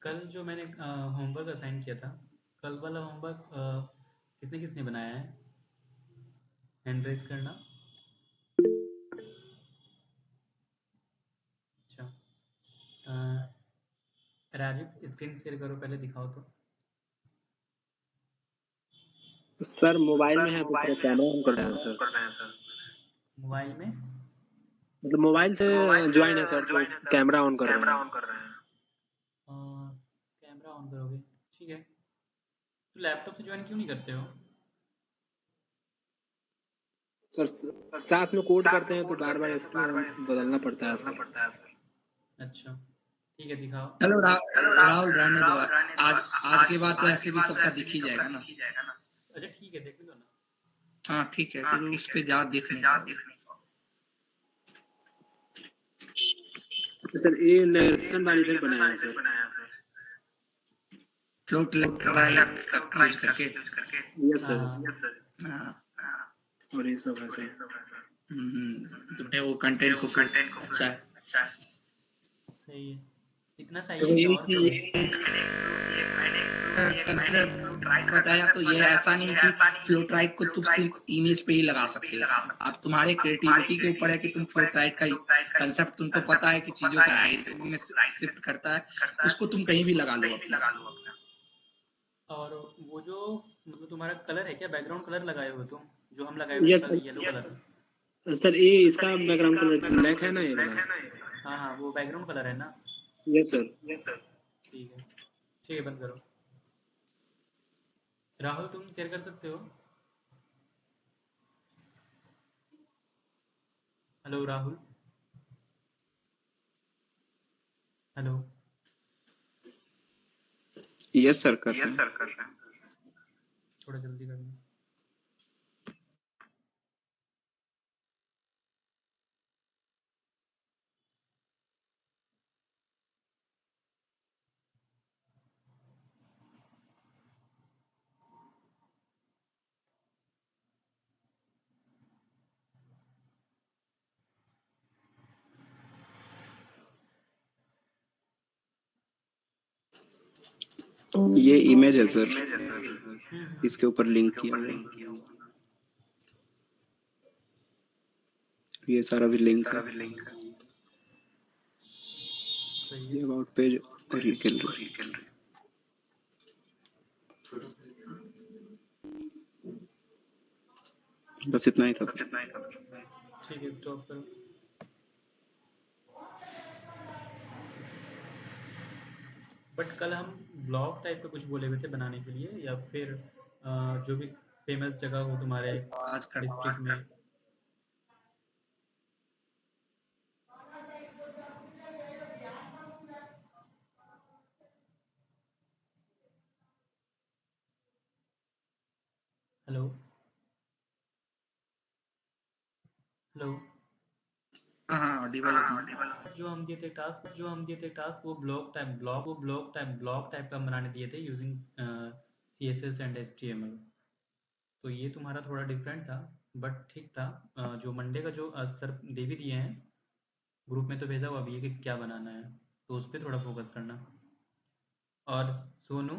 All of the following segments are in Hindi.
कल जो मैंने होमवर्क असाइन किया था, कल वाला होमवर्क किसने किसने बनाया है? हैंड रेज़ करना। अच्छा। अ, राजीव स्क्रीन शेयर करो, पहले दिखाओ तो। सर मोबाइल में है तो पूरा कैमरा ऑन कर रहे हैं सर। मोबाइल में? मतलब मोबाइल से ज्वाइन है सर, तो कैमरा ऑन कर रहे हैं। कैमरा ऑन करोगे? ठीक है। तो लैपटॉप से ज्वाइन क्यों नहीं करते हो? सर साथ में कोड करते हैं तो बार बार स्क्रीन बदलना पड़ता है सर। अच्छा, ठीक है, दिखाओ। हेलो राहुल, रहने दो। आज आज के बाद तो ऐसे भी सबका दिख ही जाएगा ना। अच्छा ठीक है, देख लो ना। हाँ ठीक है, फिर उस पे ज्यादा देख नहीं पाओगे। सर ये नेल्सन बार इधर बनाया है सर। फ्लोट राइट यूज करके। यस हाँ सर। हाँ। और ये सब है सर। तुमने वो कंटेंट को फिर अच्छा है। सही है। इतना सही तो है कि यही और चीज करो। कंसेप्ट बताया, तो ये ऐसा नहीं कि फ्लोट राइट को तुम सिर्फ इमेज पे ही लगा सकते हो। अब तुम्हारे क्रिएटिविटी के ऊपर है कि तुम फ्लोट राइट का कंसेप्ट तुमको पता है कि चीजों को राइट में शिफ्ट करता है, उसको तुम कहीं भी लगा लो अपना। और वो जो मतलब तुम्हारा कलर है क्या, बैकग्राउंड कलर लगाए हो तुम? जो हम लगाए हुए थे यस कल, येलो कलर। सर ये इसका बैकग्राउंड कलर ब्लैक है ना ये वाला। हाँ हाँ, वो बैकग्राउंड कलर है ना। Yes sir. ठीक है, ठीक है, बंद करो। राहुल, तुम शेयर कर सकते हो? Hello Rahul. Hello. Yes sir, कर रहे हैं। थोड़ा जल्दी करना। ये इमेज है सर, हम्म। इसके ऊपर लिंक किया हुआ। ये सारा भी लिंक है। सही ये है। अबाउट पेज और ये गैलरी। बस इतना ही था सर। ठीक है, स्टॉप करो। बट कल हम ब्लॉग टाइप का कुछ बोले हुए थे बनाने के लिए, या फिर जो भी फेमस जगह हो तुम्हारे आज कर डिस्ट्रिक्ट में। हेलो। हेलो। हाँ ऑडिबल हो तुम। जो हम दिए थे टास्क, वो ब्लॉग टाइप का बनाने दिए थे यूजिंग CSS एंड HTML। तो ये तुम्हारा थोड़ा डिफरेंट था, बट ठीक था। जो मंडे का जो सर दे भी दिए हैं, ग्रुप में तो भेजा हुआ भी है कि क्या बनाना है, तो उस पर थोड़ा फोकस करना। और सोनू,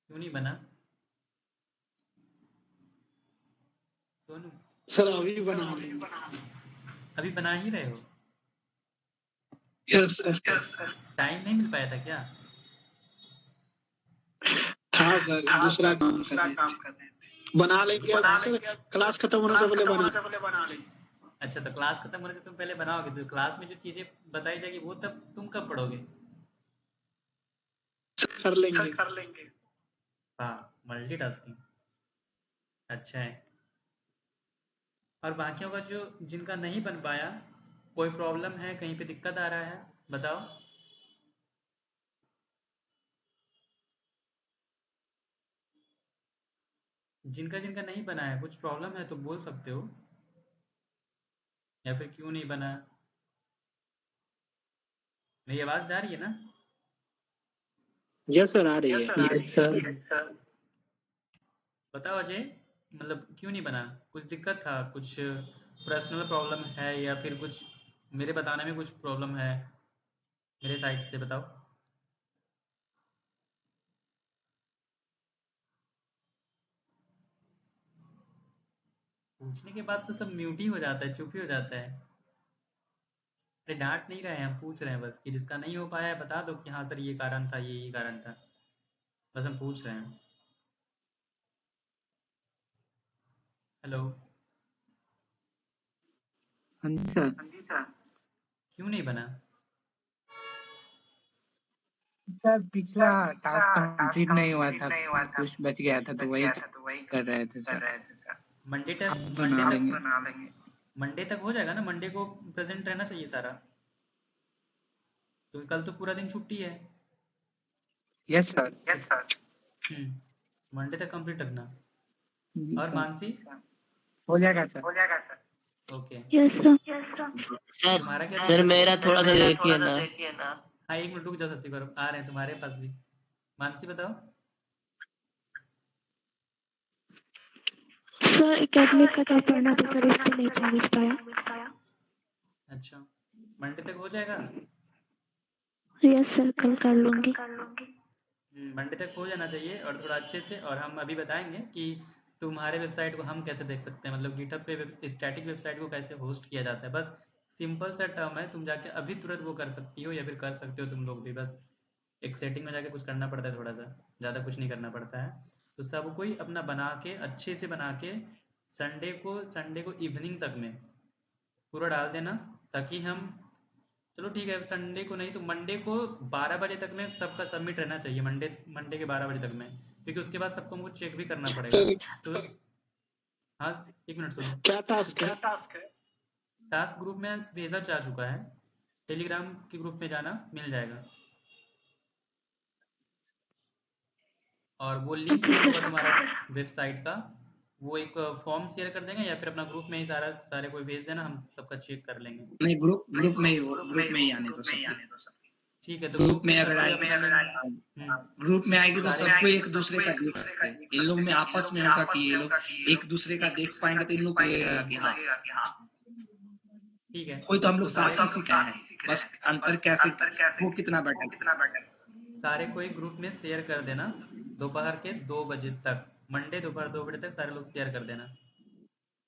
क्यों नहीं बना? सोनू, सर अभी बना रहे हैं। अभी बना ही रहे हो? Yes sir. टाइम नहीं मिल पाया था क्या? हाँ सर, दूसरा काम कर रहे थे। बना लेंगे अब सर, क्लास खत्म होने से पहले बना। अच्छा, तो क्लास खत्म होने से तुम पहले बनाओगे, तो क्लास में जो चीज़ें बताई जाएगी वो तब तुम कब पढ़ोगे? कर लेंगे। हाँ, मल्टीटास्किंग अच्छा है। और बाकियों का जो जिनका नहीं बन पाया, कोई प्रॉब्लम है, कहीं पे दिक्कत आ रहा है, बताओ। जिनका जिनका नहीं बना है, कुछ प्रॉब्लम है तो बोल सकते हो, या फिर क्यों नहीं बना। मेरी आवाज़ जा रही है ना? यस सर, आ रही है। बताओ अजय, मतलब क्यों नहीं बना? कुछ दिक्कत था, कुछ पर्सनल प्रॉब्लम है, या फिर कुछ मेरे बताने में कुछ प्रॉब्लम है मेरे साइड से, बताओ। पूछने के बाद तो सब म्यूट ही हो जाता है, चुप ही हो जाता है। अरे डांट नहीं रहे हैं, हम पूछ रहे हैं बस कि जिसका नहीं हो पाया है बता दो कि हाँ सर ये कारण था, ये कारण था, बस हम पूछ रहे हैं। हेलो। हाँ जी सर। क्यों नहीं बना? सर पिछला टास्क कंप्लीट नहीं हुआ था, कुछ बच गया था तो वही कर रहे थे सर। मंडे तक आप बना लेंगे। मंडे तक हो जाएगा ना? मंडे को प्रेजेंट रहना चाहिए सारा, क्योंकि कल तो पूरा दिन छुट्टी है। Yes sir. मंडे तक कंप्लीट रखना। जी और सर, मानसी? हो जाएगा sir. Okay. Yes sir. Sir तुम्हारा क्या सर चल रहा है? मेरा थोड़ा सा देखिए ना। हाँ एक मिनट रुक जाओ शशि गौरव, आ रहे हैं तुम्हारे पास भी। मानसी बताओ। सर एकेडमिक का था पढ़ना था सर, इसलिए नहीं समझ पाया। अच्छा, मंडे तक हो जाएगा? यस सर, कल कर लूंगी। मंडे तक हो जाना चाहिए और थोड़ा अच्छे से। और हम अभी बताएंगे कि तुम्हारे वेबसाइट को हम कैसे देख सकते हैं, मतलब गिटहब पे स्टैटिक वेबसाइट को कैसे होस्ट किया जाता है। बस सिंपल सा टर्म है, तुम जाके अभी तुरंत वो कर सकती हो, या फिर कर सकते हो तुम लोग भी। बस एक सेटिंग में जाके कुछ करना पड़ता है, थोड़ा सा ज़्यादा कुछ नहीं करना पड़ता है। तो सब कोई अपना बना के अच्छे से बना के संडे को इवनिंग तक में पूरा डाल देना, ताकि हम, चलो ठीक है संडे को नहीं तो मंडे को 12 बजे तक में सबका सबमिट रहना चाहिए। मंडे मंडे के 12 बजे तक में, क्योंकि उसके बाद सबको हमको चेक भी करना पड़ेगा। सर तो हाँ, एक मिनट सुनो। क्या टास्क है? टास्क ग्रुप में भेजा जा चुका है, टेलीग्राम के ग्रुप में जाना मिल जाएगा, और वो लिंक जो होगा तुम्हारा वेबसाइट का, वो एक फॉर्म शेयर कर देंगे, या फिर अपना ग्रुप में ही सारे कोई भेज देना, हम सबका चेक कर लेंगे। नहीं, ग्रुप में ही आने दो सबको। ठीक है, तो ग्रुप में सब अगर कोई आएगी, अपना लिंक ग्रुप में आएगी तो सारे सबको एक दूसरे का देख सकते हैं। इन लोग में आपस में होगा कि ये लोग एक दूसरे का देख पाएंगे तो इन लोग को लगेगा कि हाँ ठीक है। कोई तो हम लोग तो साथ ही सिखाए हैं, बस अंतर कैसे वो कितना बेटर। सारे को एक ग्रुप में शेयर कर देना दोपहर के 2 बजे तक, मंडे दोपहर 2 बजे तक सारे लोग शेयर कर देना,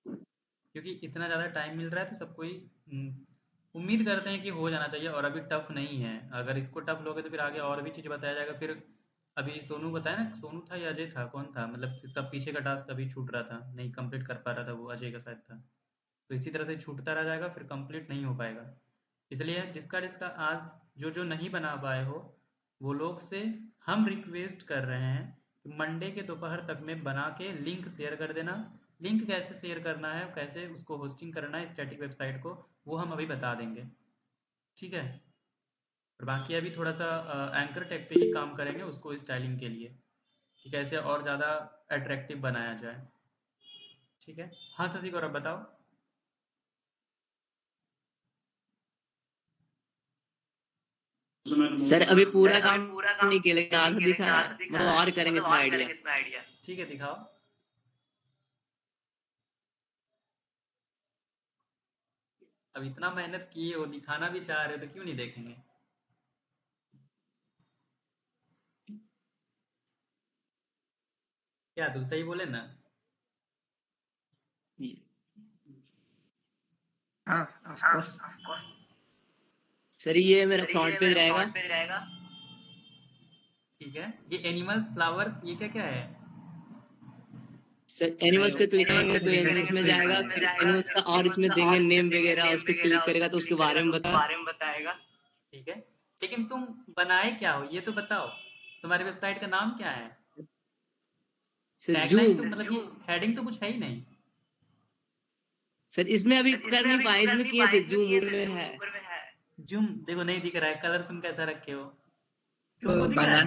क्योंकि इतना ज़्यादा टाइम मिल रहा है तो सबको ही उम्मीद करते हैं कि हो जाना चाहिए। और अभी टफ नहीं है, अगर इसको टफ लोगे तो फिर आगे और भी चीज़ बताया जाएगा। फिर अभी सोनू बताया ना, सोनू था या अजय था, कौन था, मतलब इसका पीछे का टास्क अभी छूट रहा था, नहीं कंप्लीट कर पा रहा था, वो अजय का शायद था। तो इसी तरह से छूटता रह जाएगा, फिर कंप्लीट नहीं हो पाएगा। इसलिए जिसका जिसका आज जो नहीं बना पाए हो, वो लोग से हम रिक्वेस्ट कर रहे हैं कि मंडे के दोपहर तक में बना के लिंक शेयर कर देना। लिंक कैसे शेयर करना है, कैसे उसको होस्टिंग करना है स्टैटिक वेबसाइट को, वो हम अभी बता देंगे, ठीक है। और बाकी अभी थोड़ा सा एंकर टैग पे ही काम करेंगे उसको स्टाइलिंग के लिए, कि कैसे और ज़्यादा अट्रैक्टिव बनाया जाए, ठीक है। हाँ शशि गौरव बताओ। सर अभी पूरा काम नहीं किया लेकिन आधा दिखा है, मतलब और करेंगे इसमें आइडिया। ठीक है दिखाओ। अब इतना मेहनत किए हो, दिखाना भी चाह रहे हो, तो क्यों नहीं देखेंगे? क्या तुम सही बोले ना? हाँ ऑफ कोर्स। सर ये मेरा फ्रंट पेज रहेगा। ठीक है, ये एनिमल्स फ्लावर्स ये क्या क्या है? सर नहीं, एनिमल्स पे क्लिक एनिमल करेंगे से तो रिलेटेड एनिमल्स में कोई जाएगा, नहीं फिर है। एनिमल्स का और इसमें देंगे नेम वगैरह, उस पर क्लिक करेगा तो उसके बारे में बता। ठीक है, लेकिन तुम बनाए क्या हो ये तो बताओ, तुम्हारी वेबसाइट का नाम क्या है? सर टैगलाइन तो जूम। मतलब कि हेडिंग तो कुछ है ही नहीं। सर इसमें अभी कर नहीं पाए, इसमें किए थे जूम में है। जूम देखो नहीं दिख रहा है, कलर तुम कैसा रखे हो, तो तुमको दिख रहा है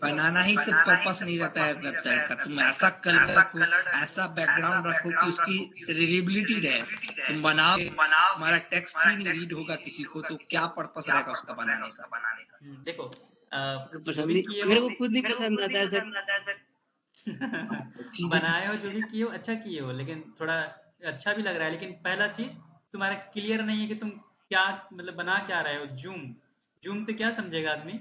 बनाना ही सिर्फ पर्पस नहीं रहता है वेबसाइट का। तुम ऐसा कलर रखो, ऐसा बैकग्राउंड रखो कि उसकी रीडेबिलिटी रहे। तुम बनाओ, तुम्हारा टेक्स्ट ही नहीं रीड होगा किसी को, तो क्या पर्पस रहेगा उसका बनाने का? देखो जो पसंद भी नहीं, किए हो मेरे को खुद नहीं पसंद आता है सर। चीजें बनाए हो जो भी किए हो अच्छा किए हो, लेकिन थोड़ा अच्छा भी लग रहा है। लेकिन पहला चीज तुम्हारा क्लियर नहीं है कि तुम क्या मतलब बना क्या रहे हो। जूम जूम से क्या समझेगा आदमी?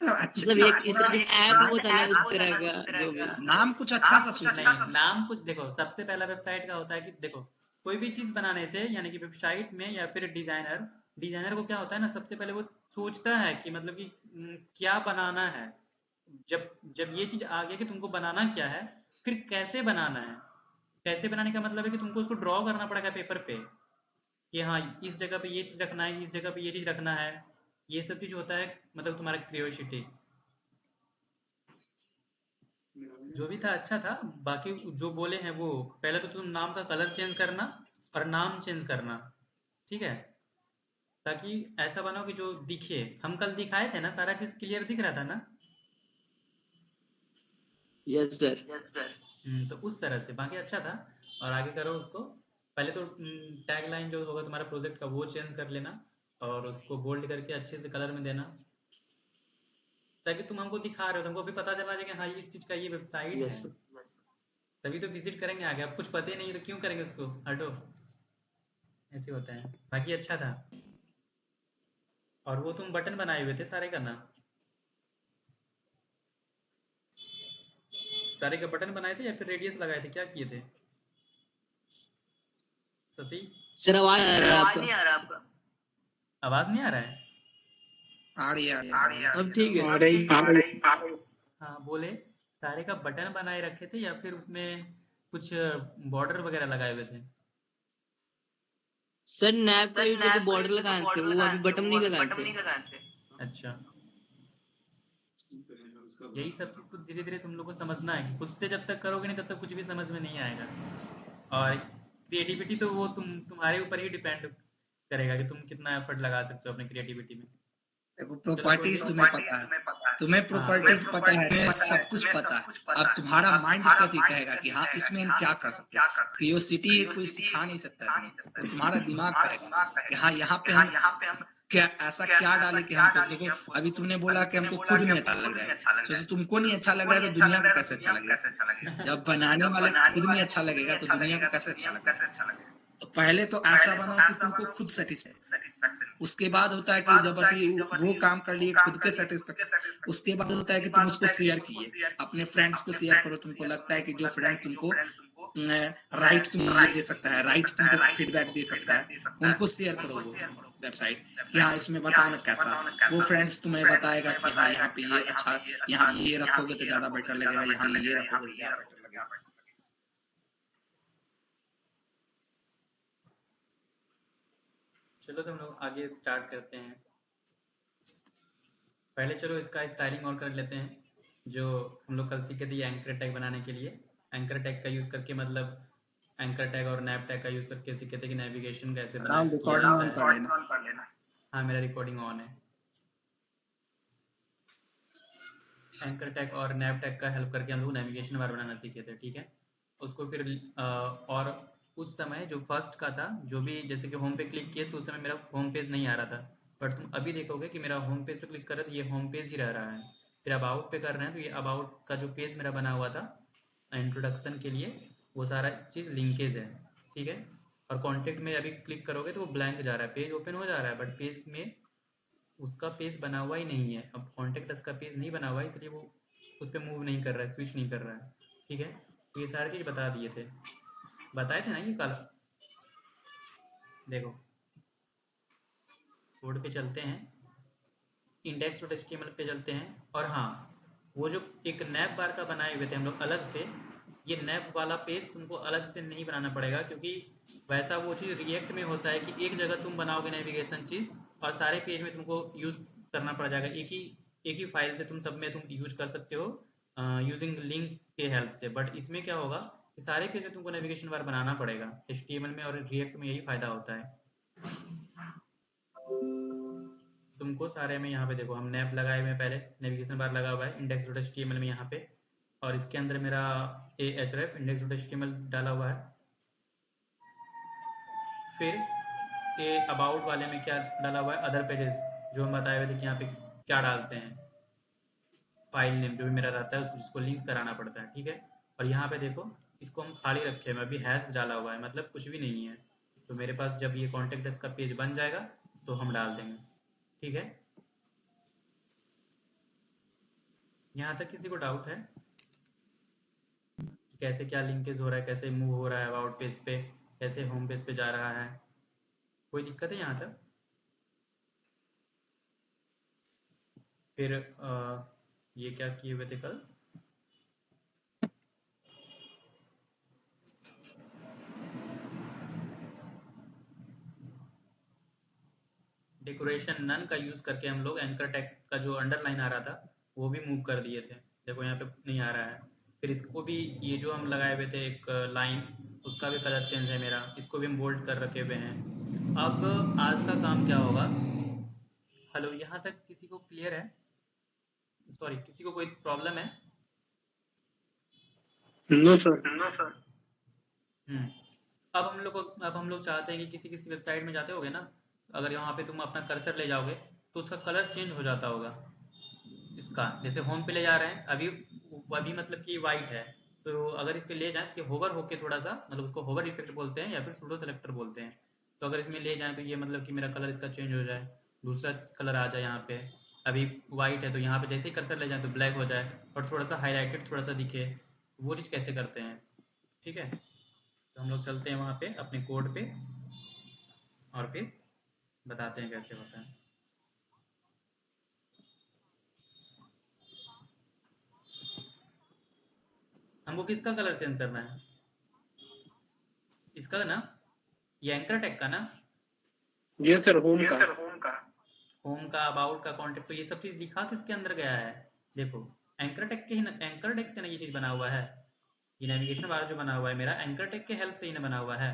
अच्छा मतलब एक इस तरह जैसे ऐप होता है ना उस तरह का जो भी नाम कुछ अच्छा सा सोचिए। नहीं, नाम कुछ देखो, सबसे पहला वेबसाइट का होता है कि देखो कोई भी चीज बनाने से, यानी कि वेबसाइट में या फिर डिजाइनर को क्या होता है ना, सबसे पहले वो सोचता है कि मतलब कि क्या बनाना है। जब जब ये चीज आ गया कि तुमको बनाना क्या है, फिर कैसे बनाना है। कैसे बनाने का मतलब है कि तुमको उसको ड्रॉ करना पड़ेगा पेपर पे, कि हाँ इस जगह पे ये चीज रखना है, इस जगह पे ये चीज रखना है। ये सब चीज होता है, मतलब तुम्हारा क्रियोसिटी। जो भी था अच्छा था। बाकी जो बोले हैं वो, पहले तो तुम नाम का कलर चेंज करना और नाम चेंज करना, ठीक है, ताकि ऐसा बनाओ कि जो दिखे। हम कल दिखाए थे ना, सारा चीज क्लियर दिख रहा था ना। Yes sir. तो उस तरह से बाकी अच्छा था। और आगे करो उसको। पहले तो टैग लाइन जो होगा तुम्हारा प्रोजेक्ट का वो चेंज कर लेना, और उसको बोल्ड करके अच्छे से कलर में देना, ताकि तुम हमको दिखा रहे हो, तुमको भी पता चलना चाहिए कि हाँ इस चीज का ये वेबसाइट है। Yes sir. तभी तो विजिट करेंगे आगे। अब कुछ पता ही नहीं है तो क्यों करेंगे उसको, हटो। ऐसे होता है। बाकी अच्छा था। और वो तुम बटन बनाए हुए थे सारे का ना, सारे का बटन बनाए थे या फिर रेडियस लगाए थे, क्या किए थे शशि? सर आवाज आ रहा है आपका? आवाज नहीं आ रहा है? आ रही है। अब ठीक है। आ रही हाँ बोले, सारे का बटन बनाए रखे थे या फिर उसमें कुछ बॉर्डर वगैरह लगाए हुए थे? सर नैप का यूज करके बॉर्डर लगाए थे, वो अभी बटन नहीं लगाए थे। अच्छा, यही सब चीज़ तो धीरे धीरे तुम लोग को समझना है, कि खुद से जब तक करोगे नहीं तब तक कुछ भी समझ में नहीं आएगा। और क्रिएटिविटी तो वो तुम्हारे ऊपर ही डिपेंड करेगा कि तुम कितना एफर्ट लगा सकते हो अपनी क्रिएटिविटी में। देखो चलो कोई प्रॉपर्टीज तुम्हें पता है, तुम्हें हाँ प्रॉपर्टीज पता है, तुम्हें सब कुछ पता है। अब तुम्हारा माइंड क्या कहेगा कि हाँ इसमें हम क्या कर सकते हैं। क्रियोसिटी कोई सिखा नहीं सकता है तुम्हें, वो तुम्हारा दिमाग कहेगा कि हाँ यहाँ पे हम क्या ऐसा क्या डाले कि हमको। देखो अभी तुमने बोला कि हमको खुद नहीं अच्छा लग रहा है, सोचो तुमको नहीं अच्छा लग रहा है तो दुनिया को कैसे अच्छा लगेगा। जब बनाने वाले खुद नहीं अच्छा लगेगा तो दुनिया को कैसे अच्छा लगेगा। तो पहले तो ऐसा बनाओ कि तुमको खुद सेटिस्फेक्शन। उसके बाद होता है कि जब वो काम कर लिए खुद के सेटिस्फेक्शन, उसके बाद होता है कि तुम उसको शेयर किए, अपने फ्रेंड्स को शेयर करो। तुमको लगता है कि जो फ्रेंड तुमको राइट तुम ये दे सकता है, राइट तुमको फीडबैक दे सकता है, उनको शेयर करो वो वेबसाइट कि हाँ इसमें बताओ ना कैसा। वो फ्रेंड्स तुम्हें बताएगा कि हाँ यहाँ पे ये अच्छा, यहाँ ये रखोगे तो ज्यादा बेटर लगेगा, यहाँ ये रखोगे तो ज्यादा बेटर लगेगा। चलो तो हम लोग आगे स्टार्ट करते हैं। पहले चलो इसका स्टाइलिंग और कर लेते हैं, जो हम लोग कल सीखे थे ये एंकर टैग बनाने के लिए। एंकर टैग का यूज़ करके, मतलब एंकर टैग और नैप टैग का यूज़ करके सीखे थे कि नेविगेशन कैसे बनाए राहुल किया रिकॉर्डिंग ऑन जाता कर है। लेना। हाँ मेरा रिकॉर्डिंग ऑन है। एंकर टैग और नैप टैग का हेल्प करके हम लोग नेविगेशन बार बनाना सीखे थे, ठीक है। उसको फिर और उस समय जो फर्स्ट का था, जो भी जैसे कि होम पे क्लिक किए तो उस समय मेरा होम पेज नहीं आ रहा था, बट तुम अभी देखोगे कि मेरा होम पेज पे क्लिक कर रहे तो ये होम पेज ही रह रहा है। फिर अबाउट पे कर रहे हैं तो ये अबाउट का जो पेज मेरा बना हुआ था इंट्रोडक्शन के लिए, वो सारा चीज़ लिंकेज है, ठीक है। और कॉन्टेक्ट में अभी क्लिक करोगे तो वो ब्लैंक जा रहा है, पेज ओपन हो जा रहा है बट पेज में उसका पेज बना हुआ ही नहीं है। अब कॉन्टेक्ट अस का पेज नहीं बना हुआ है, इसलिए वो उस पर मूव नहीं कर रहा है, स्विच नहीं कर रहा है, ठीक है। तो ये सारी चीज़ बता दिए थे, बताए थे ना ये कल। देखो कोड पे चलते हैं, index.html पे चलते हैं। और हाँ, वो जो एक नैप बार का बनाए हुए थे हम लोग अलग से, ये नैप वाला पेज तुमको अलग से नहीं बनाना पड़ेगा, क्योंकि वैसा वो चीज़ रिएक्ट में होता है कि एक जगह तुम बनाओगे नेविगेशन चीज़ और सारे पेज में तुमको यूज़ करना पड़ जाएगा। एक ही फाइल से तुम सब में तुम यूज कर सकते हो यूजिंग लिंक के हेल्प से। बट इसमें क्या होगा कि सारे पेज में तुमको नेविगेशन बार बनाना पड़ेगा। HTML में और रिएक्ट में यही फ़ायदा होता है। तुमको सारे में यहाँ पे देखो हम नैप लगाए हुए हैं, पहले नेविगेशन बार लगा हुआ है index.html में यहाँ पे, और इसके अंदर मेरा ahref index.html डाला हुआ है। फिर ये अबाउट वाले में क्या डाला हुआ है, अदर पेजेस, जो हम बताए हुए थे कि यहाँ पे क्या डालते हैं, फाइल नेम जो भी मेरा रहता है उसको लिंक कराना पड़ता है, ठीक है। और यहाँ पे देखो इसको हम खाली रखे हैं, अभी हैश डाला हुआ है, मतलब कुछ भी नहीं है। तो मेरे पास जब ये कॉन्टेक्ट अस का पेज बन जाएगा तो हम डाल देंगे, ठीक है। यहाँ तक किसी को डाउट है कि कैसे क्या लिंकेज हो रहा है, कैसे मूव हो रहा है अबाउट पेज पे, कैसे होम पेज पे जा रहा है? कोई दिक्कत है यहाँ तक? फिर ये क्या किए हुए थे कल? डेकोरेशन नन का यूज़ करके हम लोग एंकर टैग का जो अंडरलाइन आ रहा था वो भी मूव कर दिए थे। देखो यहाँ पे नहीं आ रहा है। फिर इसको भी, ये जो हम लगाए हुए थे एक लाइन, उसका भी कलर चेंज है मेरा, इसको भी हम बोल्ड कर रखे हुए हैं। अब आज का काम क्या होगा? हेलो, यहाँ तक किसी को क्लियर है? सॉरी, किसी को कोई प्रॉब्लम है? No sir. अब हम लोग चाहते हैं कि किसी किसी वेबसाइट में जाते होगे ना, अगर यहाँ पे तुम अपना कर्सर ले जाओगे तो उसका कलर चेंज हो जाता होगा। इसका जैसे होम पे ले जा रहे हैं अभी मतलब कि वाइट है, तो अगर इस पे ले जाएं तो ये होवर होके थोड़ा सा, मतलब उसको होवर इफेक्ट बोलते हैं या फिर सूडो सेलेक्टर बोलते हैं। तो अगर इसमें ले जाएं तो ये मतलब कि मेरा कलर इसका चेंज हो जाए, दूसरा कलर आ जाए। यहाँ पे अभी वाइट है तो यहाँ पे जैसे ही कर्सर ले जाएं तो ब्लैक हो जाए और थोड़ा सा हाईलाइटेड थोड़ा सा दिखे। तो वो चीज़ कैसे करते हैं? ठीक है, तो हम लोग चलते हैं वहाँ पे अपने कोड पे और फिर बताते हैं कैसे होता है। हमको किसका कलर चेंज करना है? इसका ना, ये एंकर टैग का ना? जी सर, होम का। होम का, अबाउट का, कॉन्टेक्ट, तो ये सब चीज़ लिखा किसके अंदर गया है? देखो, एंकर टैग के ही एंकर टैग से ना ये चीज़ बना हुआ है। ये नेविगेशन वाला जो बना हुआ है मेरा एंकर टैग के हेल्प से ही ना बना हुआ है।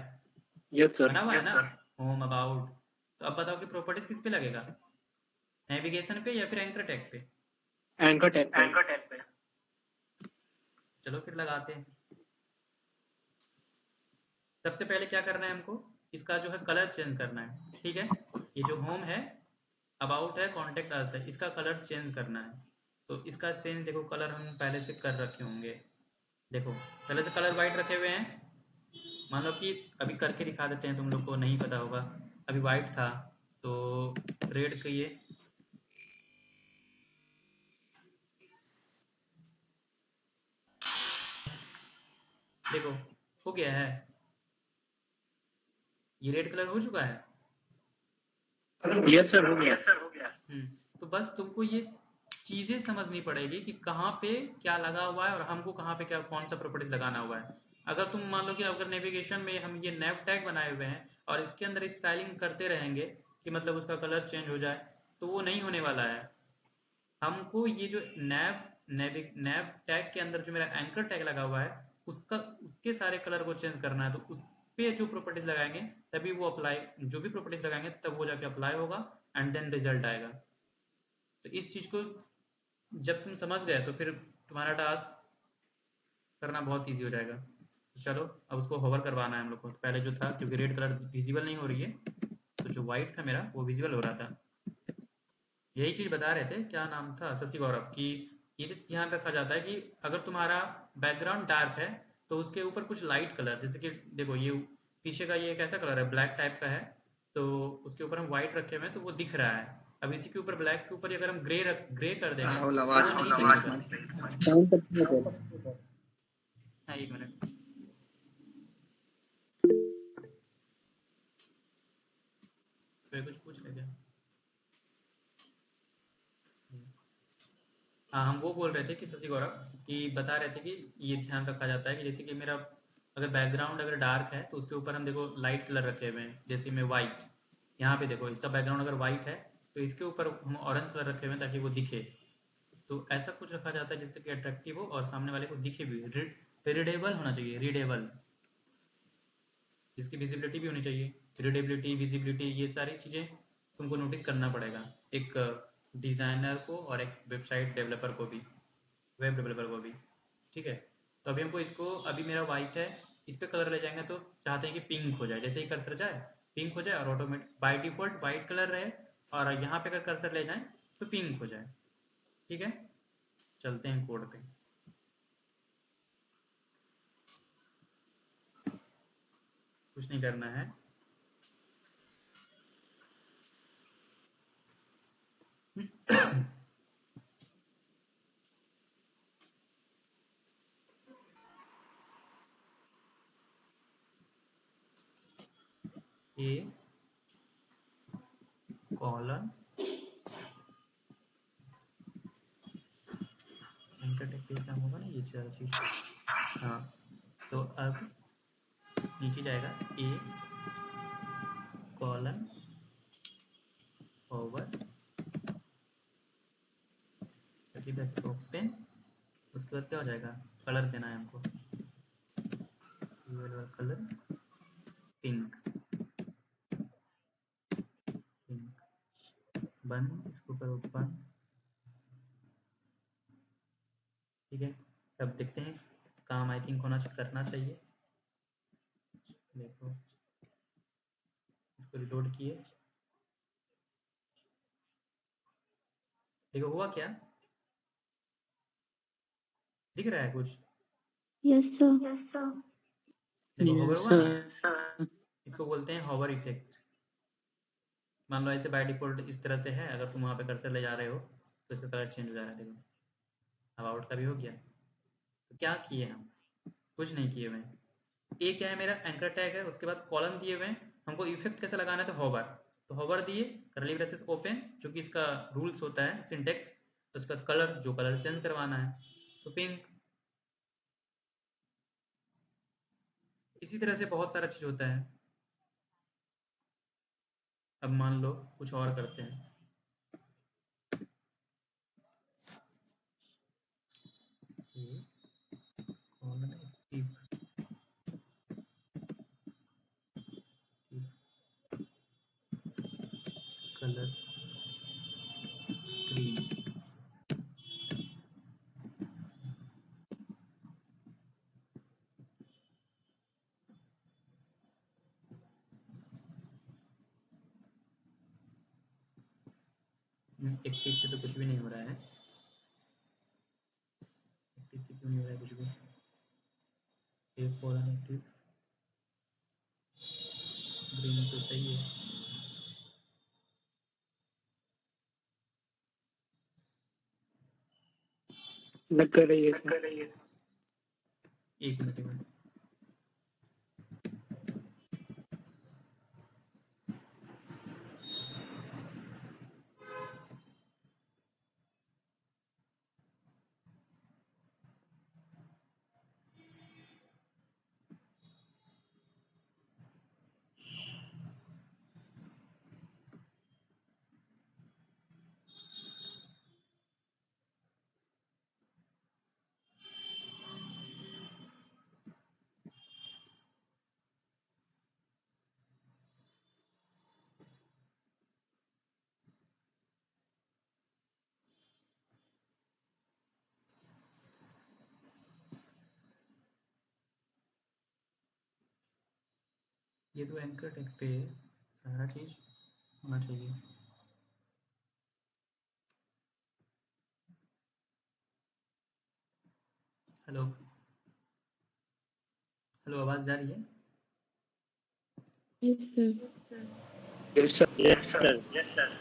Yes sir. बना हुआ है ना, होम अबाउट। तो अब बताओ कि प्रॉपर्टीज किस पे लगेगा, नेविगेशन पे या फिर एंकर टैग पे? एंकर टैग पे। चलो फिर लगाते हैं। सबसे पहले क्या करना है हमको, इसका जो है कलर चेंज करना है। ठीक है, ये जो होम है, अबाउट है, कॉन्टेक्ट अस है, इसका कलर चेंज करना है। तो इसका चेंज देखो, कलर हम पहले से कर रखे होंगे। देखो, पहले से कलर वाइट रखे हुए हैं। मान लो कि अभी करके दिखा देते हैं, तुम लोग को नहीं पता होगा। अभी वाइट था तो रेड कहिए, देखो हो गया है, ये रेड कलर हो चुका है। यस सर, हो गया। तो बस तुमको ये चीज़ें समझनी पड़ेगी कि कहाँ पे क्या लगा हुआ है और हमको कहाँ पे क्या कौन सा प्रॉपर्टीज लगाना हुआ है। अगर तुम मान लो कि अगर नेविगेशन में हम ये नैव टैग बनाए हुए हैं और इसके अंदर स्टाइलिंग करते रहेंगे कि मतलब उसका कलर चेंज हो जाए, तो वो नहीं होने वाला है। हमको ये जो नैव टैग के अंदर जो मेरा एंकर टैग लगा हुआ है उसका, उसके सारे कलर को चेंज करना है। तो उस पे जो प्रॉपर्टीज लगाएंगे तभी वो अप्लाई, जो भी प्रॉपर्टीज लगाएंगे तब वो जाके अप्लाई होगा एंड देन रिजल्ट आएगा। तो इस चीज़ को जब तुम समझ गए तो फिर तुम्हारा टास्क करना बहुत ईजी हो जाएगा। तो चलो, अब उसको होवर करवाना है हम लोग को। पहले जो था, क्योंकि रेड कलर विजिबल नहीं हो रही है, तो जो वाइट था मेरा वो विजिबल हो रहा था। यही चीज़ बता रहे थे, क्या नाम था, शशि गौरव, कि ये चीज़ ध्यान रखा जाता है कि अगर तुम्हारा बैकग्राउंड डार्क है तो उसके ऊपर कुछ लाइट कलर, जैसे कि देखो ये पीछे का ये कैसा कलर है, ब्लैक टाइप का है, तो उसके ऊपर हम व्हाइट रखे हुए हैं तो वो दिख रहा है। अब इसी के ऊपर, ब्लैक के ऊपर अगर हम ग्रे कर देंगे राहुल तो आवाज वो नहीं कम दिखेगा। साउंड तक नहीं सर। हाँ, एक मिनट, कोई कुछ पूछ ले क्या? हाँ, हम वो बोल रहे थे कि शशि गौरव, कि बता रहे थे कि ये ध्यान रखा जाता है कि जैसे कि मेरा अगर बैकग्राउंड अगर डार्क है तो उसके ऊपर हम देखो लाइट कलर रखे हुए हैं, जैसे मैं वाइट, यहाँ पे देखो इसका बैकग्राउंड अगर वाइट है तो इसके ऊपर हम ऑरेंज कलर रखे हुए हैं ताकि वो दिखे। तो ऐसा कुछ रखा जाता है जिससे कि अट्रैक्टिव हो और सामने वाले को दिखे भी, रीडेबल होना चाहिए, रीडेबल, जिसकी विजिबिलिटी भी होनी चाहिए। रीडेबिलिटी, विजिबिलिटी, ये सारी चीज़ें तुमको नोटिस करना पड़ेगा, एक डिज़ाइनर को और एक वेबसाइट डेवलपर को भी, वेब डेवलपर को भी। ठीक है, तो अभी हमको इसको, अभी मेरा वाइट है, इस पर कलर ले जाएंगे तो चाहते हैं कि पिंक हो जाए, जैसे ही कर्सर जाए पिंक हो जाए और automatic by default white colour रहे, और यहाँ पे अगर कर्सर ले जाएं तो पिंक हो जाए। ठीक है, चलते हैं कोड पे। कुछ नहीं करना है, ए कॉलन एंकर टैग पे काम होगा ना, ये सारा चीज। हाँ, तो अब नीचे जाएगा ए कॉलन ओवर ओपन, उसके बाद क्या हो जाएगा, कलर देना है हमको, कलर पिंक, बंद, इसको करो बंद। ठीक है, अब देखते हैं काम आई थिंक होना करना चाहिए। देखो इसको रिलोड किए, देखो हुआ क्या, दिख रहा है कुछ? Yes sir. देखो होवर हुआ ना, इसको बोलते हैं होवर इफेक्ट। मान लो ऐसे बाय डिफॉल्ट इस तरह से है, अगर तुम वहाँ पे कर्सर ले जा रहे हो तो इसका कलर चेंज हो जा रहा है। देखो अब आउट का भी हो गया। तो क्या किए हम, कुछ नहीं किए हुए। ए क्या है, मेरा एंकर टैग है, उसके बाद कॉलम दिए हुए हैं, हमको इफेक्ट कैसे लगाना है, तो होवर। तो होवर दिए, करली ब्रेसेस ओपन, जो कि इसका रूल्स होता है सिंटेक्स, उसके बाद कलर, जो कलर चेंज करवाना है, तो पिंक। इसी तरह से बहुत सारा चीज होता है। अब मान लो कुछ और करते हैं, कलर ग्रीन, एक्टिव से तो कुछ भी नहीं हो रहा है, एक्टिव से क्यों नहीं हो रहा है कुछ भी, एक कॉलम एक्टिव, ग्रीन तो सही है। लग कर रही है एक मिनट। ये तो एंकर टैग पे सारा चीज होना चाहिए। हेलो हेलो, आवाज जा रही है? Yes sir. Yes sir.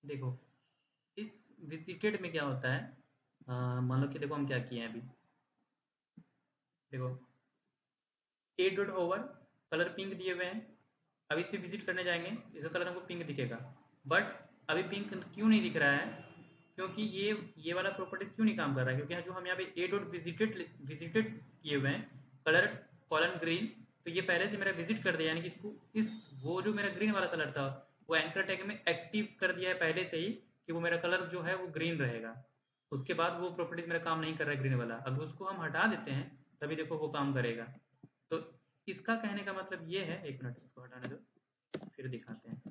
देखो इस विजिटेड में क्या होता है, मान लो कि देखो हम क्या किए हैं अभी, देखो ए डॉट ओवर, कलर पिंक दिए हुए हैं। अब इस पे विजिट करने जाएंगे, इसका कलर हमको पिंक दिखेगा, बट अभी पिंक क्यों नहीं दिख रहा है, क्योंकि ये वाला प्रॉपर्टीज क्यों नहीं काम कर रहा है, क्योंकि जो हम यहाँ पे ए डॉट विजिटेड किए हुए हैं, कलर कॉलन ग्रीन, तो ये पहले से मेरा विजिट कर दिया, यानी कि इसको इस वो जो मेरा ग्रीन वाला कलर था वो एंकर टैग में एक्टिव कर दिया है पहले से ही, कि वो मेरा कलर जो है वो ग्रीन रहेगा। उसके बाद वो प्रॉपर्टीज मेरा काम नहीं कर रहा है ग्रीन वाला, अगर उसको हम हटा देते हैं तभी देखो वो काम करेगा। तो इसका कहने का मतलब ये है, एक मिनट इसको हटाने दो फिर दिखाते हैं।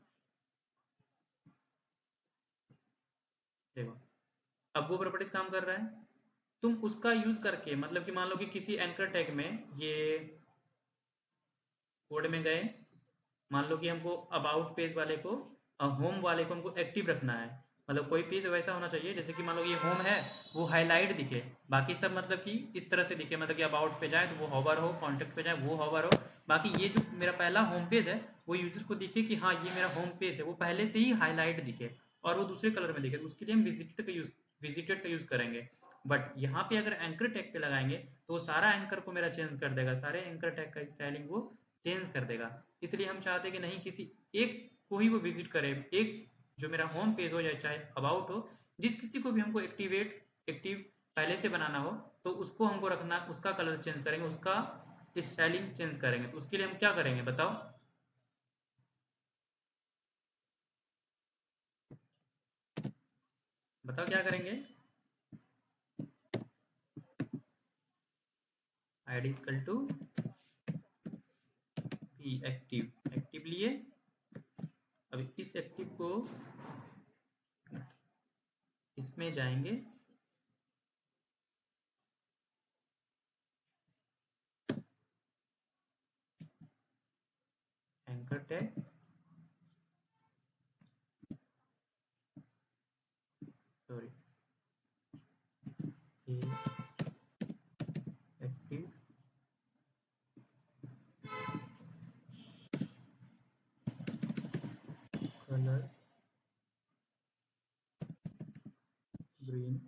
देखो अब वो प्रॉपर्टीज काम कर रहा है, तुम उसका यूज करके, मतलब कि मान लो कि किसी एंकर टैग में ये कोड में गए, मान लो कि हमको अबाउट पेज वाले को, होम वाले को हमको एक्टिव रखना है, मतलब कोई पेज वैसा होना चाहिए जैसे कि मान लो ये होम है, वो हाईलाइट दिखे, बाकी सब मतलब कि इस तरह से दिखे, मतलब कि अबाउट पे जाए तो वो हॉवर हो, कॉन्टेक्ट पे जाए वो हॉवर हो, बाकी ये जो मेरा पहला होम पेज है वो यूजर को दिखे कि हाँ ये मेरा होम पेज है, वो पहले से ही हाईलाइट दिखे और वो दूसरे कलर में दिखे, तो उसके लिए हम विजिटेड का विजिटेड का यूज करेंगे। बट यहाँ पे अगर एंकर टैग पे लगाएंगे तो वो सारा एंकर को मेरा चेंज कर देगा, सारे एंकर टैग का स्टाइलिंग वो चेंज कर देगा। इसलिए हम चाहते हैं कि नहीं, किसी एक को ही वो विजिट करे, एक जो मेरा होम पेज हो या चाहे अबाउट हो, जिस किसी को भी हमको एक्टिव पहले से बनाना हो तो उसको हमको रखना, उसका कलर चेंज करेंगे, उसका स्टाइलिंग चेंज करेंगे। तो उसके लिए हम क्या करेंगे बताओ? बताओ क्या करेंगे? id equal to p active लिए। अब इस एक्टिव को इसमें जाएंगे, anchor tag, sorry active colour green,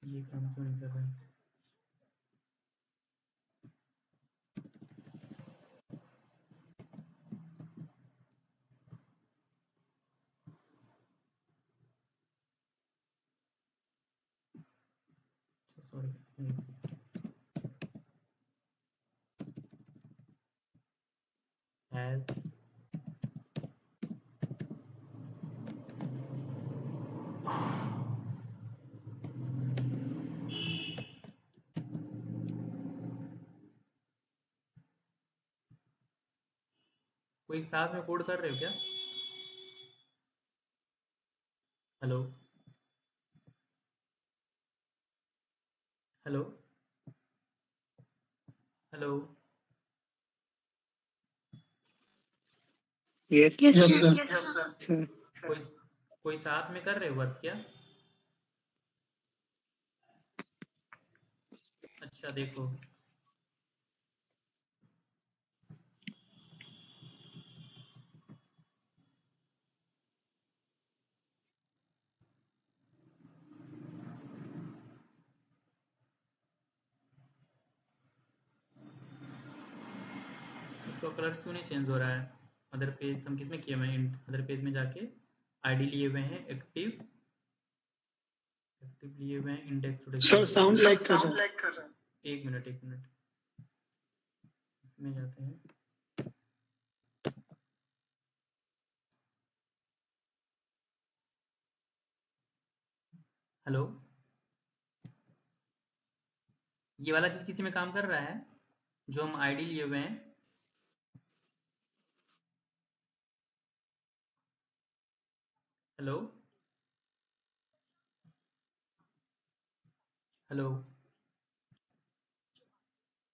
ये काम क्यों नहीं कर रहा है? सॉरी, हैज कोई साथ में कोड कर रहे हो क्या? Hello hello hello, yes Yes, yes sir. Sir. कोई कोई साथ में कर रहे हो वर्क क्या? अच्छा देखो, इसका कलर क्यों नहीं चेंज हो रहा है? अदर पेज हम किसमें किए हुए हैं? अदर पेज में जाके आईडी लिए हुए हैं, एक्टिव लिए हुए हैं, index to sir sound destination. Like कर रहा है। एक मिनट इसमें जाते हैं, हेलो, ये वाला चीज किसी में काम कर रहा है जो हम आईडी लिए हुए हैं? Hello hello,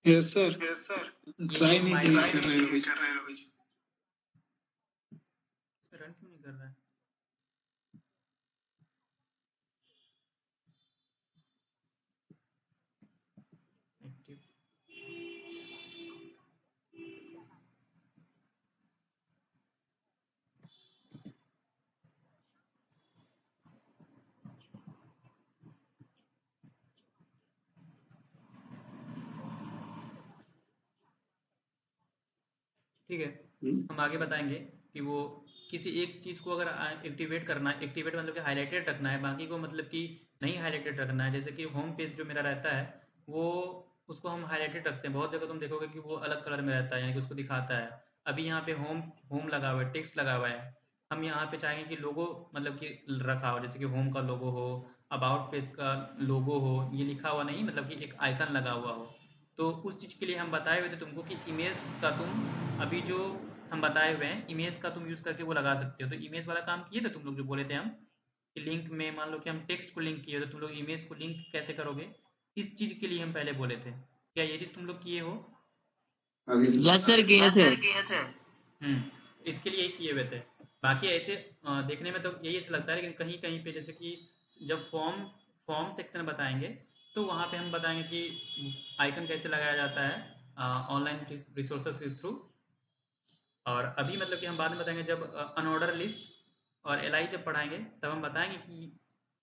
yes sir try जो हम नहीं आईडी कर रहे हो कुछ। इसमें रन क्यों नहीं कर रहा है? एक्टिव, ठीक है। हम आगे बताएंगे कि वो किसी एक चीज़ को अगर एक्टिवेट करना है, एक्टिवेट मतलब कि हाईलाइटेड रखना है, बाकी को मतलब कि नहीं हाईलाइटेड रखना है। जैसे कि होम पेज जो मेरा रहता है वो, उसको हम हाईलाइटेड रखते हैं। बहुत जगह तुम देखोगे कि वो अलग कलर में रहता है, यानी कि उसको दिखाता है। अभी यहाँ पे होम होम लगा हुआ है, टेक्स्ट लगा हुआ है। हम यहाँ पे चाहेंगे कि लोगो मतलब कि रखा हो, जैसे कि होम का लोगो हो, अबाउट पेज का लोगो हो, ये लिखा हुआ नहीं, मतलब कि एक आइकन लगा हुआ हो। तो उस चीज़ के लिए हम बताए हुए थे तुमको कि इमेज का तुम अभी जो हम बताए हुए हैं, इमेज का तुम यूज़ करके वो लगा सकते हो। तो इमेज वाला काम किए थे तुम लोग, जो बोले थे हम कि लिंक में मान लो कि हम टेक्स्ट को लिंक किए तो तुम लोग इमेज को लिंक कैसे करोगे, इस चीज़ के लिए हम पहले बोले थे। क्या ये चीज़ तुम लोग किए हो? यस सर किए थे। इसके लिए ही किए हुए थे। बाकी ऐसे देखने में तो यही अच्छा लगता है, लेकिन कहीं कहीं पे जैसे कि जब फॉर्म फॉर्म सेक्शन बताएंगे तो वहाँ पे हम बताएंगे कि आइकन कैसे लगाया जाता है ऑनलाइन रिसोर्सेज के थ्रू। और अभी मतलब कि हम बाद में बताएंगे जब अनऑर्डर लिस्ट और एलआई जब पढ़ाएंगे तब हम बताएंगे कि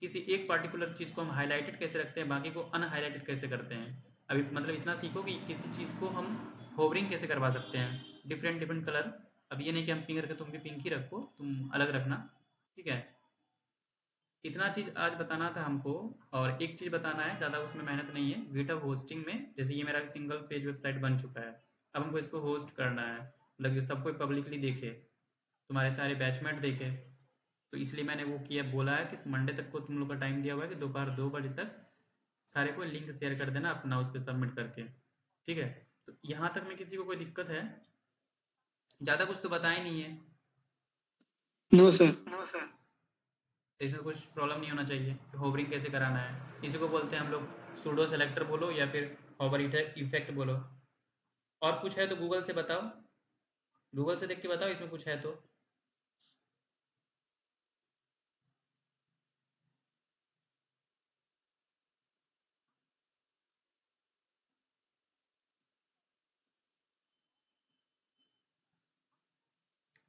किसी एक पर्टिकुलर चीज़ को हम हाईलाइटेड कैसे रखते हैं, बाकी को अनहाईलाइटेड कैसे करते हैं। अभी मतलब इतना सीखो कि किसी चीज़ को हम होवरिंग कैसे करवा सकते हैं, डिफरेंट डिफरेंट कलर। अब ये नहीं कि हम पिंक रखें, तुम भी पिंक ही रखो, तुम अलग रखना, ठीक है। इतना चीज़ आज बताना था हमको। और एक चीज़ बताना है, ज़्यादा उसमें मेहनत नहीं है। गिटहब होस्टिंग में जैसे ये मेरा सिंगल पेज वेबसाइट बन चुका है, अब हमको इसको होस्ट करना है, मतलब कि सब कोई पब्लिकली देखे, तुम्हारे सारे बैचमेट देखे। तो इसलिए मैंने वो किया, बोला है कि मंडे तक को तुम लोग का टाइम दिया हुआ है कि दोपहर 2 बजे तक सारे को लिंक शेयर कर देना अपना उस पर सबमिट करके, ठीक है। तो यहाँ तक में किसी को कोई दिक्कत है? ज़्यादा कुछ तो बताया नहीं है। No sir. इसमें कुछ प्रॉब्लम नहीं होना चाहिए कि होवरिंग कैसे कराना है। इसी को बोलते हैं हम लोग सूडो सेलेक्टर बोलो या फिर होवर इफेक्ट बोलो। और कुछ है तो गूगल से बताओ, गूगल से देख के बताओ इसमें कुछ है तो।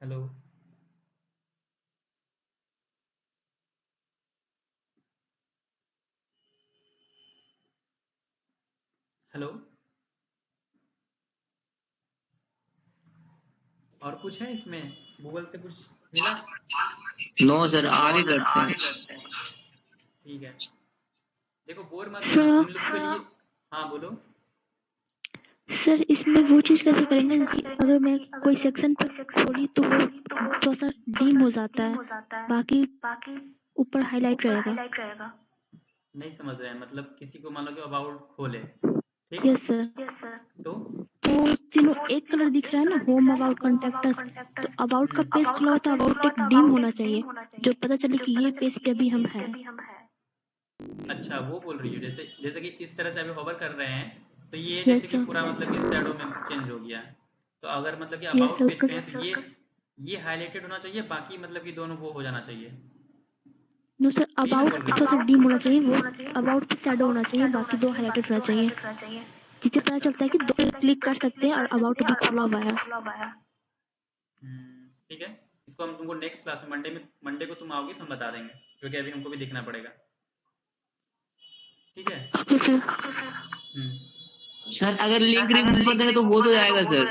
हेलो, हेलो, और कुछ है इसमें? गूगल से कुछ मिला? नो सर, आगे करते हैं। ठीक है, देखो बोर मत होना इन लोग के लिए। हाँ बोलो। सर इसमें वो चीज़ कैसे करेंगे जैसे कि अगर मैं कोई सेक्शन पर खोली तो वो थोड़ा सा डीम हो जाता है, बाकी ऊपर हाईलाइट रहेगा। नहीं समझ रहे हैं, मतलब किसी को मान लो कि अबाउट खोले, ठीक, यस सर। तो तो तीनों एक कलर दिख रहा है ना, होम अबाउट कॉन्टेक्टस। तो अबाउट का पेज खुला होता है, अबाउट एक डीम होना चाहिए जो पता चले कि ये पेज पे अभी हम हैं। अच्छा वो बोल रही हो, जैसे जैसे कि इस तरह से अभी होवर कर रहे हैं तो ये यस जैसे कि सर। पूरा मतलब कि शैडो में चेंज हो गया। तो अगर मतलब कि यस अबाउट सर, पेज उसका पे है तो ये हाईलाइटेड होना चाहिए, बाकी मतलब कि दोनों वो हो जाना चाहिए। नो सर, यही ना अबाउट बोल रही थोड़ा सा हो? डीम होना चाहिए, वो अबाउट पे शैडो होना चाहिए, बाकी दो हाईलाइटेड रहना चाहिए, जिससे पता अच्छा, चलता है कि दो क्लिक कर सकते हैं और अबाउट अभी खुला हुआ है। ठीक है। इसको हम तुमको नेक्स्ट क्लास में मंडे को तुम आओगी तो हम बता देंगे, क्योंकि अभी हमको भी देखना पड़ेगा, ठीक है। Okay sir. सर अगर लिंक रिमूव कर देंगे तो हो तो जाएगा सर।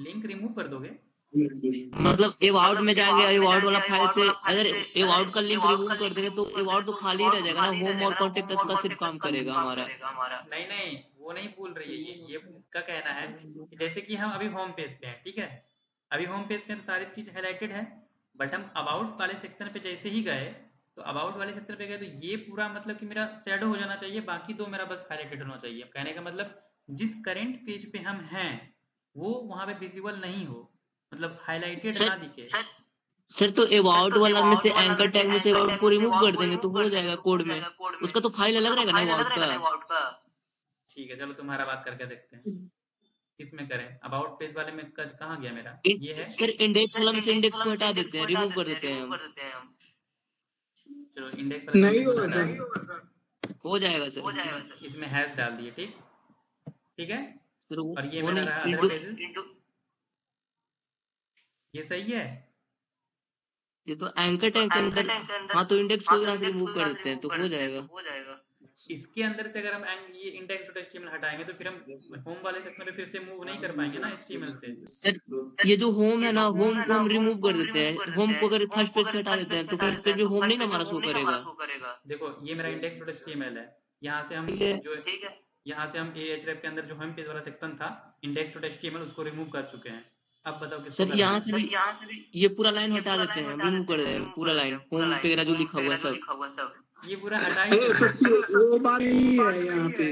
लिंक रिमूव कर दोगे? मतलब एवाउट में जाएंगे, एवाउट वाला फाइल से अगर एवाउट का लिंक रिमूव कर देंगे तो एवाउट तो खाली ही रह जाएगा ना, होम और कॉन्टेक्ट का सिर्फ काम करेगा हमारा। नहीं नहीं, वो नहीं बोल रही है ये इसका कहना है कि जैसे कि हम अभी होम पेज पे हैं, ठीक है। अभी होम पेज पे तो सारी चीज हाईलाइटेड है, बट हम अबाउट वाले सेक्शन पे जैसे ही गए, तो अबाउट वाले सेक्शन पे गए तो ये पूरा मतलब कि मेरा शैडो हो जाना चाहिए, बाकी दो मेरा बस हाईलाइटेड होना चाहिए। कहने का मतलब जिस करेंट पेज पे हम हैं वो वहां पे विजिबल नहीं हो, मतलब हाईलाइटेड सर ना दिखे। सर तो एवाउट वाला में से एंकर टैग में से एवाउट को रिमूव कर देंगे तो हो जाएगा कोड में। उसका तो फाइल अलग रहेगा ना एवाउट का। ठीक है, चलो तुम्हारा बात करके देखते हैं किस में करें। अबाउट पेज वाले में कहाँ गया मेरा? ये है। सर इंडेक्स वाला में से इंडेक्स को हटा देते हैं, रिमूव कर देते हैं हम। चलो इंडेक्स वाले से नहीं इंडेक्स को होगा हटा सर। दें। हो जाएगा सर। इसमें हैश डाल दिए, ठीक, ठीक है। सर और ये वो मेरा नहीं रहा अदर पेजेस, ये सही है। ये तो एंकर टैग के अंदर। हाँ तो इंडेक्स को यहाँ से रिमूव कर देते हैं तो हो जाएगा। इसके अंदर से अगर हम ये इंडेक्स डॉट एचटीएमएल हटाएंगे तो फिर हम होम वाले सेक्शन पे फिर से मूव नहीं कर पाएंगे ना एचटीएमएल से। सर ये जो होम है ना, होम को हम रिमूव कर देते हैं। होम को अगर फर्स्ट पेज से हटा देते हैं तो फर्स्ट पेज पे होम नहीं ना हमारा शो करेगा। देखो ये मेरा इंडेक्स डॉट एचटीएमएल है, यहाँ से हम ठीक है जो यहाँ से हम एएचरेफ के अंदर जो होम पेज वाला सेक्शन था इंडेक्स डॉट एचटीएमएल उसको रिमूव कर चुके हैं। अब बताओ किसको सर, करना यहाँ से है? भी ये पूरा लाइन हटा देते हैं, हम रिमूव कर देते हैं पूरा लाइन, होम वगैरह जो लिखा हुआ है सब। ये पूरा हटा ही अरे क्यों सच्ची दें? वो बात नहीं है यहाँ पे।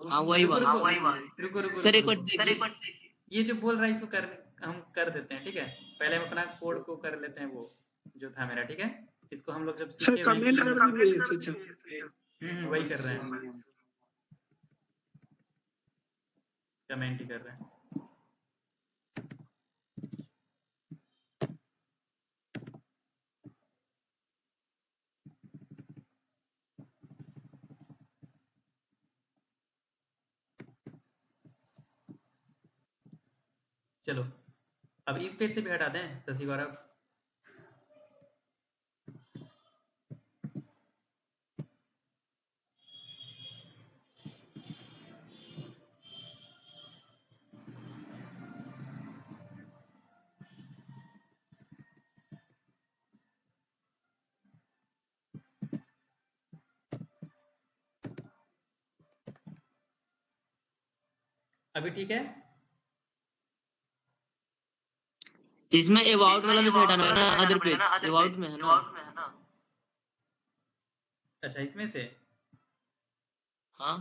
हाँ वही रुको बात। रुको रुको रुको सर रुको एक बार रुको, देखिए। ये जो बोल रहा है इसको कर, हम कर देते हैं, ठीक है। पहले हम अपना कोड को कर लेते हैं, वो जो था मेरा, ठीक है। इसको हम लोग जब सर सीखे हुए हैं कमेंट कर कि दीजिए इससे अच्छा। वही कर रहे हैं, कमेंट ही कर रहे हैं। चलो अब इस पेज से भी हटा दें शशि गौरव। अभी ठीक है? इसमें अबाउट वाला में से हटाना है ना, अदर पेज अबाउट में है ना। अच्छा इसमें से हाँ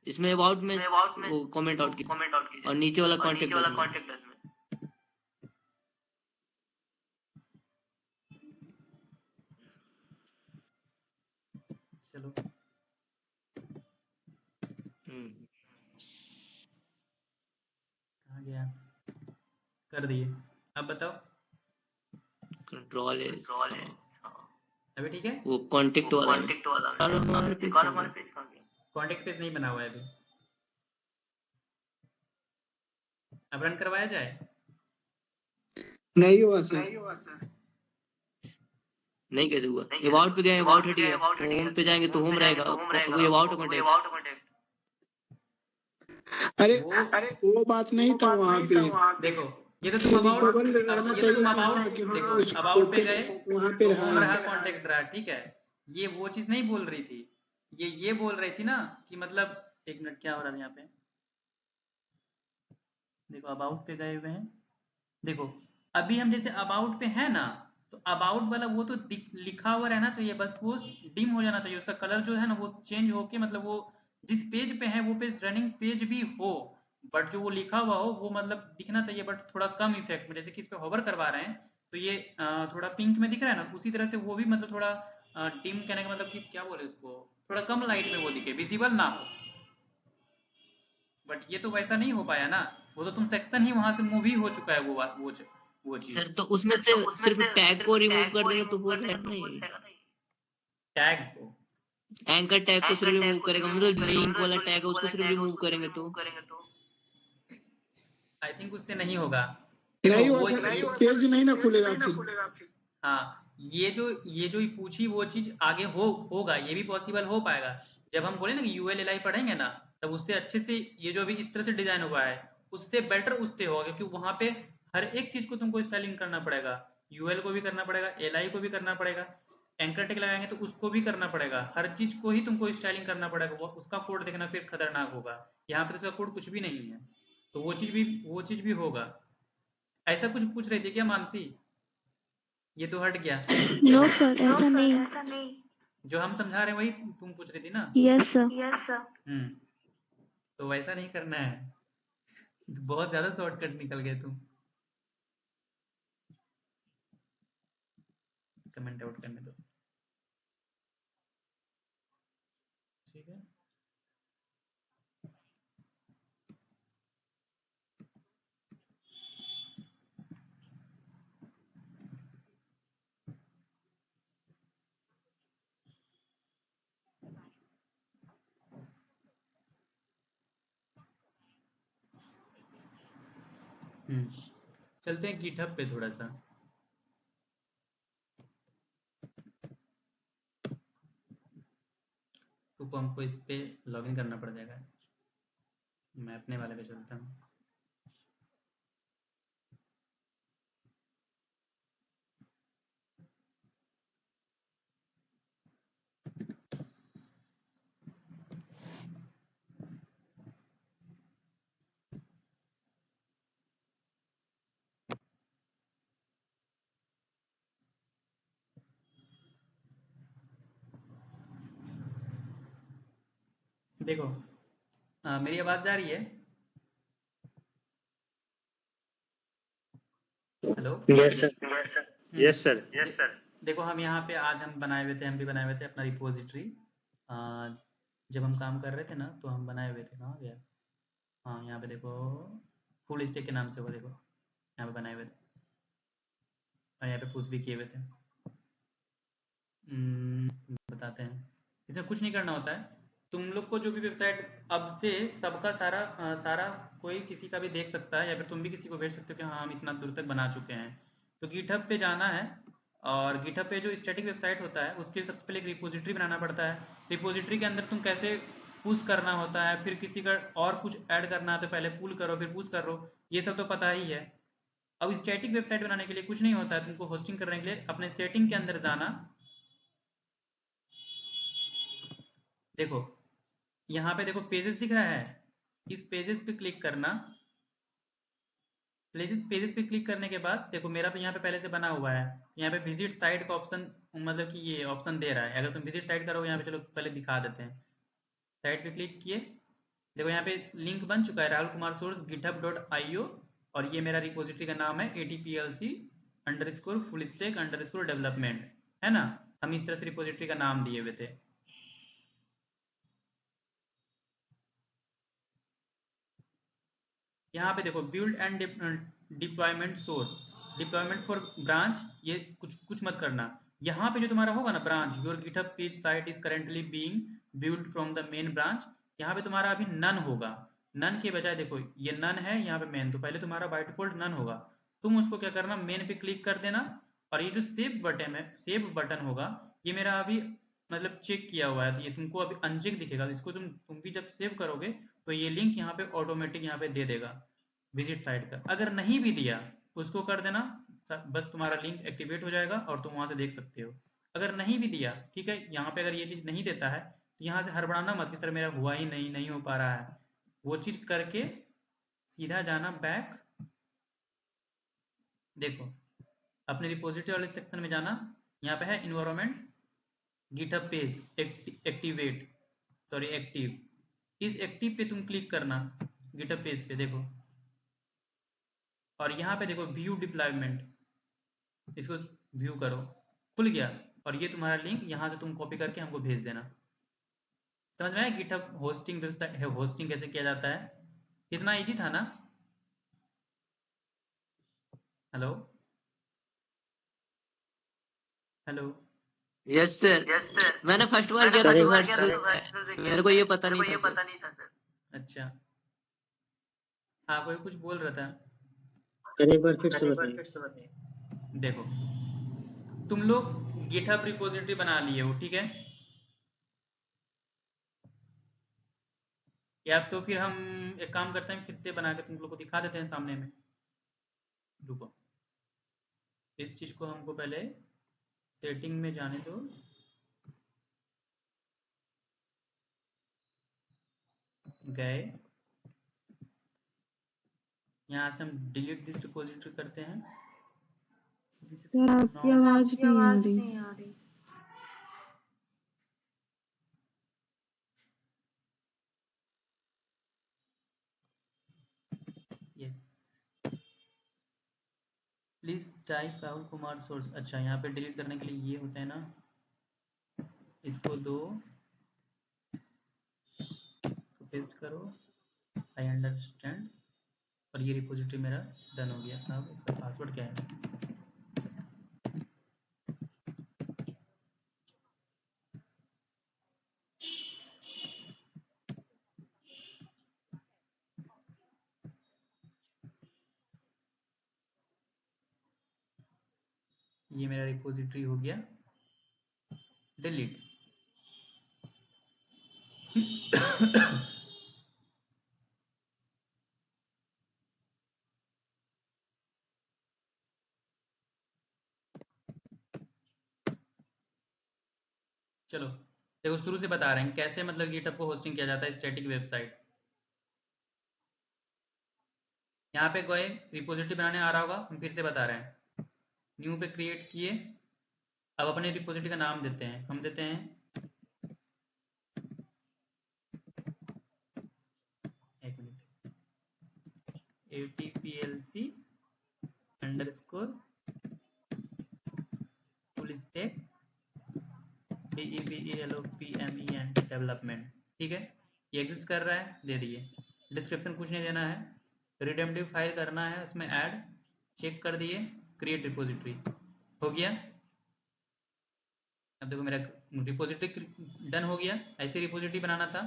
इसमें अबाउट में वो कमेंट आउट की और नीचे वाला कांटेक्ट अस में। चलो कहाँ गया? कर दिए। अब बताओ कंट्रोल एस। अभी ठीक है? वो कांटेक्ट वाला में कांटेक्ट पेज नहीं बना हुआ है अभी। अब रन करवाया जाए? नहीं हुआ सर। नहीं कैसे हुआ? अबाउट पे गए, अबाउट हट गया, होम पे जाएंगे तो होम रहेगा, वो अबाउट कांटेक्ट। अरे वो बात नहीं था वहाँ पे। देखो ये तो तुम अबाउट देखो अबाउट पे गए वहाँ पे तो होम रहा, कांटेक्ट रहा, ठीक है। ये वो चीज नहीं बोल रही थी, ये बोल रही थी ना कि मतलब एक मिनट क्या हो रहा था यहाँ पे। देखो अबाउट पे गए हुए हैं, देखो अभी हम जैसे अबाउट पे है ना, तो अबाउट वाला वो तो लिखा हुआ रहना चाहिए, बस वो डिम हो जाना चाहिए, उसका कलर जो है ना वो चेंज होके मतलब वो जिस पेज पे है वो पेज रनिंग पेज भी हो, बट जो वो लिखा हुआ हो वो मतलब दिखना चाहिए, बट थोड़ा कम इफेक्ट में। जैसे कि इस पे होवर करवा रहे हैं तो ये थोड़ा पिंक में दिख रहा है ना, उसी तरह से वो भी मतलब थोड़ा डिम कहने का मतलब कि क्या बोले उसको, थोड़ा कम लाइट में वो दिखे, विजिबल ना हो। बट ये तो वैसा नहीं हो पाया ना, वो तो तुम सेक्शन ही वहां से मूव ही हो चुका है वो चीज। सर तो उसमें से सिर्फ टैग को रिमूव कर देंगे तो हो जाएगा नहीं? टैग को एंकर टैग को सिर्फ रिमूव करेगा, मतलब लिंक वाला टैग है उसको सिर्फ रिमूव करेंगे तो? आई थिंक उससे नहीं होगा। नहीं देखो हुआ वो सर, पेज नहीं ना खुलेगा फिर। हाँ ये जो पूछी वो चीज आगे होगा, ये भी पॉसिबल हो पाएगा। जब हम बोले ना कि यूएल एल पढ़ेंगे ना, तब उससे अच्छे से ये जो अभी इस तरह से डिजाइन हुआ है उससे बेटर उससे होगा, क्योंकि वहां पे हर एक चीज को तुमको स्टाइलिंग करना पड़ेगा, यूएल को भी करना पड़ेगा, एल को भी करना पड़ेगा, एंकर टेक लगाएंगे तो उसको भी करना पड़ेगा, हर चीज को ही तुमको स्टाइलिंग करना पड़ेगा। वो उसका कोड देखना फिर खतरनाक होगा, यहाँ पे तो उसका कोड कुछ भी नहीं है, तो वो चीज भी होगा। ऐसा कुछ पूछ रही थी क्या मानसी? ये तो हट गया। नो सर, ऐसा नहीं। जो हम समझा रहे हैं वही तुम पूछ रही थी ना? Yes sir. हम्म, तो वैसा नहीं करना है। बहुत ज्यादा शॉर्टकट निकल गए तुम। कमेंट आउट करने दो, ठीक है। चलते हैं गिटहब पे थोड़ा सा। तो हमको इस पे लॉगिन करना पड़ जाएगा। मैं अपने वाले पे चलता हूँ। देखो मेरी आवाज जा रही है? हेलो। Yes sir. देखो हम यहाँ पे आज हम भी बनाए हुए थे अपना रिपोजिटरी। जब हम काम कर रहे थे ना तो हम बनाए हुए थे, कहाँ गया? हाँ यहाँ पे देखो, फुल स्टैक के नाम से, वो देखो यहाँ पे बनाए हुए थे और यहाँ पे पुश भी किए हुए थे। बताते हैं, इसमें कुछ नहीं करना होता है। तुम लोग को जो भी वेबसाइट अब से सबका सारा कोई किसी का भी देख सकता है, या फिर तुम भी किसी को भेज सकते हो कि हाँ हम इतना दूर तक बना चुके हैं। तो गिटहब पे जाना है, और गिटहब पे जो स्टैटिक वेबसाइट होता है उसके लिए सबसे पहले एक रिपोजिटरी बनाना पड़ता है। रिपोजिटरी के अंदर तुम कैसे पुश करना होता है, फिर किसी का और कुछ ऐड करना है तो पहले पुल करो फिर पुश करो, ये सब तो पता ही है। अब स्टैटिक वेबसाइट बनाने के लिए कुछ नहीं होता है, तुमको होस्टिंग करने के लिए अपने सेटिंग के अंदर जाना। देखो यहाँ पे देखो पेजेस दिख रहा है, इस पेजेस पे क्लिक करना। पेजेस पे क्लिक करने के बाद देखो मेरा तो यहाँ पे पहले से बना हुआ है, यहाँ पे विजिट साइट का ऑप्शन, मतलब कि ये ऑप्शन दे रहा है। अगर तुम विजिट साइट करोगे यहाँ पे, चलो पहले दिखा देते हैं। साइट पे क्लिक किए, देखो यहाँ पे लिंक बन चुका है राहुल कुमार सोर्स github.io, और ये मेरा रिपोजिटरी का नाम है atplc_fullstack_development, है ना। हम इस तरह से रिपोजिटरी का नाम दिए हुए थे। यहाँ पे देखो build and deployment source, deployment for branch, ये कुछ मत करना। यहाँ पे जो तुम्हारा होगा ना branch, your GitHub page site is currently being build from the main branch, यहाँ पे तुम्हारा अभी नन होगा। नन के बजाय देखो ये नन है, यहाँ पे मेन, तो पहले तुम्हारा बाय डिफॉल्ट नन होगा। तुम उसको क्या करना, मेन पे क्लिक कर देना, और ये जो सेव बटन है, सेव बटन होगा, ये मेरा अभी मतलब चेक किया हुआ है, तो ये तुमको अभी अनचेक दिखेगा। इसको तुम भी जब सेव करोगे तो ये लिंक यहाँ पे ऑटोमेटिक यहाँ पे दे देगा विजिट साइट का। अगर नहीं भी दिया उसको कर देना, बस तुम्हारा लिंक एक्टिवेट हो जाएगा और तुम वहां से देख सकते हो। अगर नहीं भी दिया, ठीक है, यहाँ पे अगर ये चीज नहीं देता है तो यहाँ से हड़बड़ाना मत कि सर मेरा हुआ ही नहीं हो पा रहा है। वो चीज करके सीधा जाना बैक, देखो अपने रिपोजिटरी वाले सेक्शन में जाना, यहाँ पे है environment GitHub page activate, sorry active, इस एक्टिव पे तुम क्लिक करना गिटहब पेज पे, देखो, और यहाँ पे देखो व्यू डिप्लॉयमेंट, इसको व्यू करो, खुल गया। और ये तुम्हारा लिंक यहाँ से तुम कॉपी करके हमको भेज देना। समझ में आया गिटहब होस्टिंग वेबसाइट है, होस्टिंग कैसे किया जाता है? कितना इजी था ना। Hello hello. यस सर, मैंने फर्स्ट बार किया था सर तो एक घर से, मेरे को ये पता नहीं था सर। अच्छा, हाँ कोई कुछ बोल रहा था। सर एक बार फिर से बताइए। देखो तुम लोग गिटहब रिपोजिटरी बना लिए हो, ठीक है, या तो फिर हम एक काम करते हैं, फिर से बना के तुम लोग को दिखा देते हैं सामने में। रुको, इस चीज को हमको पहले सेटिंग में जाने दो। गए, यहाँ से हम डिलीट दिस रिपोजिटरी करते हैं। सर आपकी आवाज नहीं आ रही। Yes, please type Rahul Kumar source. अच्छा, यहाँ पे डिलीट करने के लिए ये होता है ना, इसको दो, इसको पेस्ट करो, आई अंडरस्टैंड, और ये रिपोजिटरी मेरा डन हो गया। अब इसका पासवर्ड क्या है? ये मेरा रिपोजिटरी हो गया डिलीट। चलो देखो शुरू से बता रहे हैं कैसे, मतलब गिटहब को होस्टिंग किया जाता है स्टैटिक वेबसाइट। यहाँ पे गए, रिपोजिटरी बनाने आ रहा होगा, हम फिर से बता रहे हैं। न्यू पे क्रिएट किए, अब अपने रिपोजिटरी का नाम देते हैं, हम देते हैं एक minute, atplc underscore full stack development development, ठीक है, ये एग्जिस्ट कर रहा है, दे दिए। डिस्क्रिप्शन कुछ नहीं देना है, रिडेम्पटिव फाइल करना है, उसमें ऐड, चेक कर दिए, क्रिएट रिपोजिटरी हो गया। अब देखो मेरा रिपोजिटरी डन हो गया, ऐसे रिपोजिटरी बनाना था।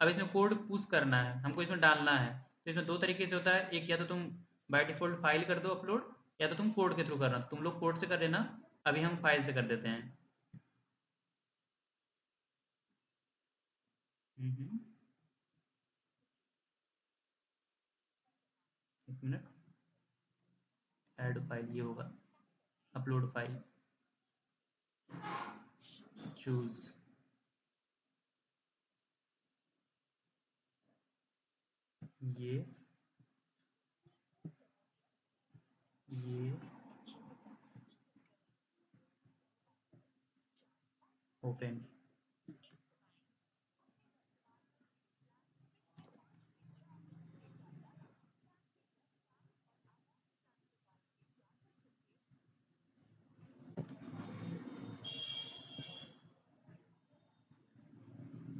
अब इसमें कोड पुश करना है, हमको इसमें डालना है। तो इसमें दो तरीके से होता है, एक या तो तुम बाय डिफ़ॉल्ट फाइल कर दो अपलोड, या तो तुम कोड के थ्रू करना। तुम लोग कोड से कर लेना, अभी हम फाइल से कर देते हैं। एक मिनट, ऐड फाइल ये होगा, अपलोड फाइल, चूज, ये ओपन।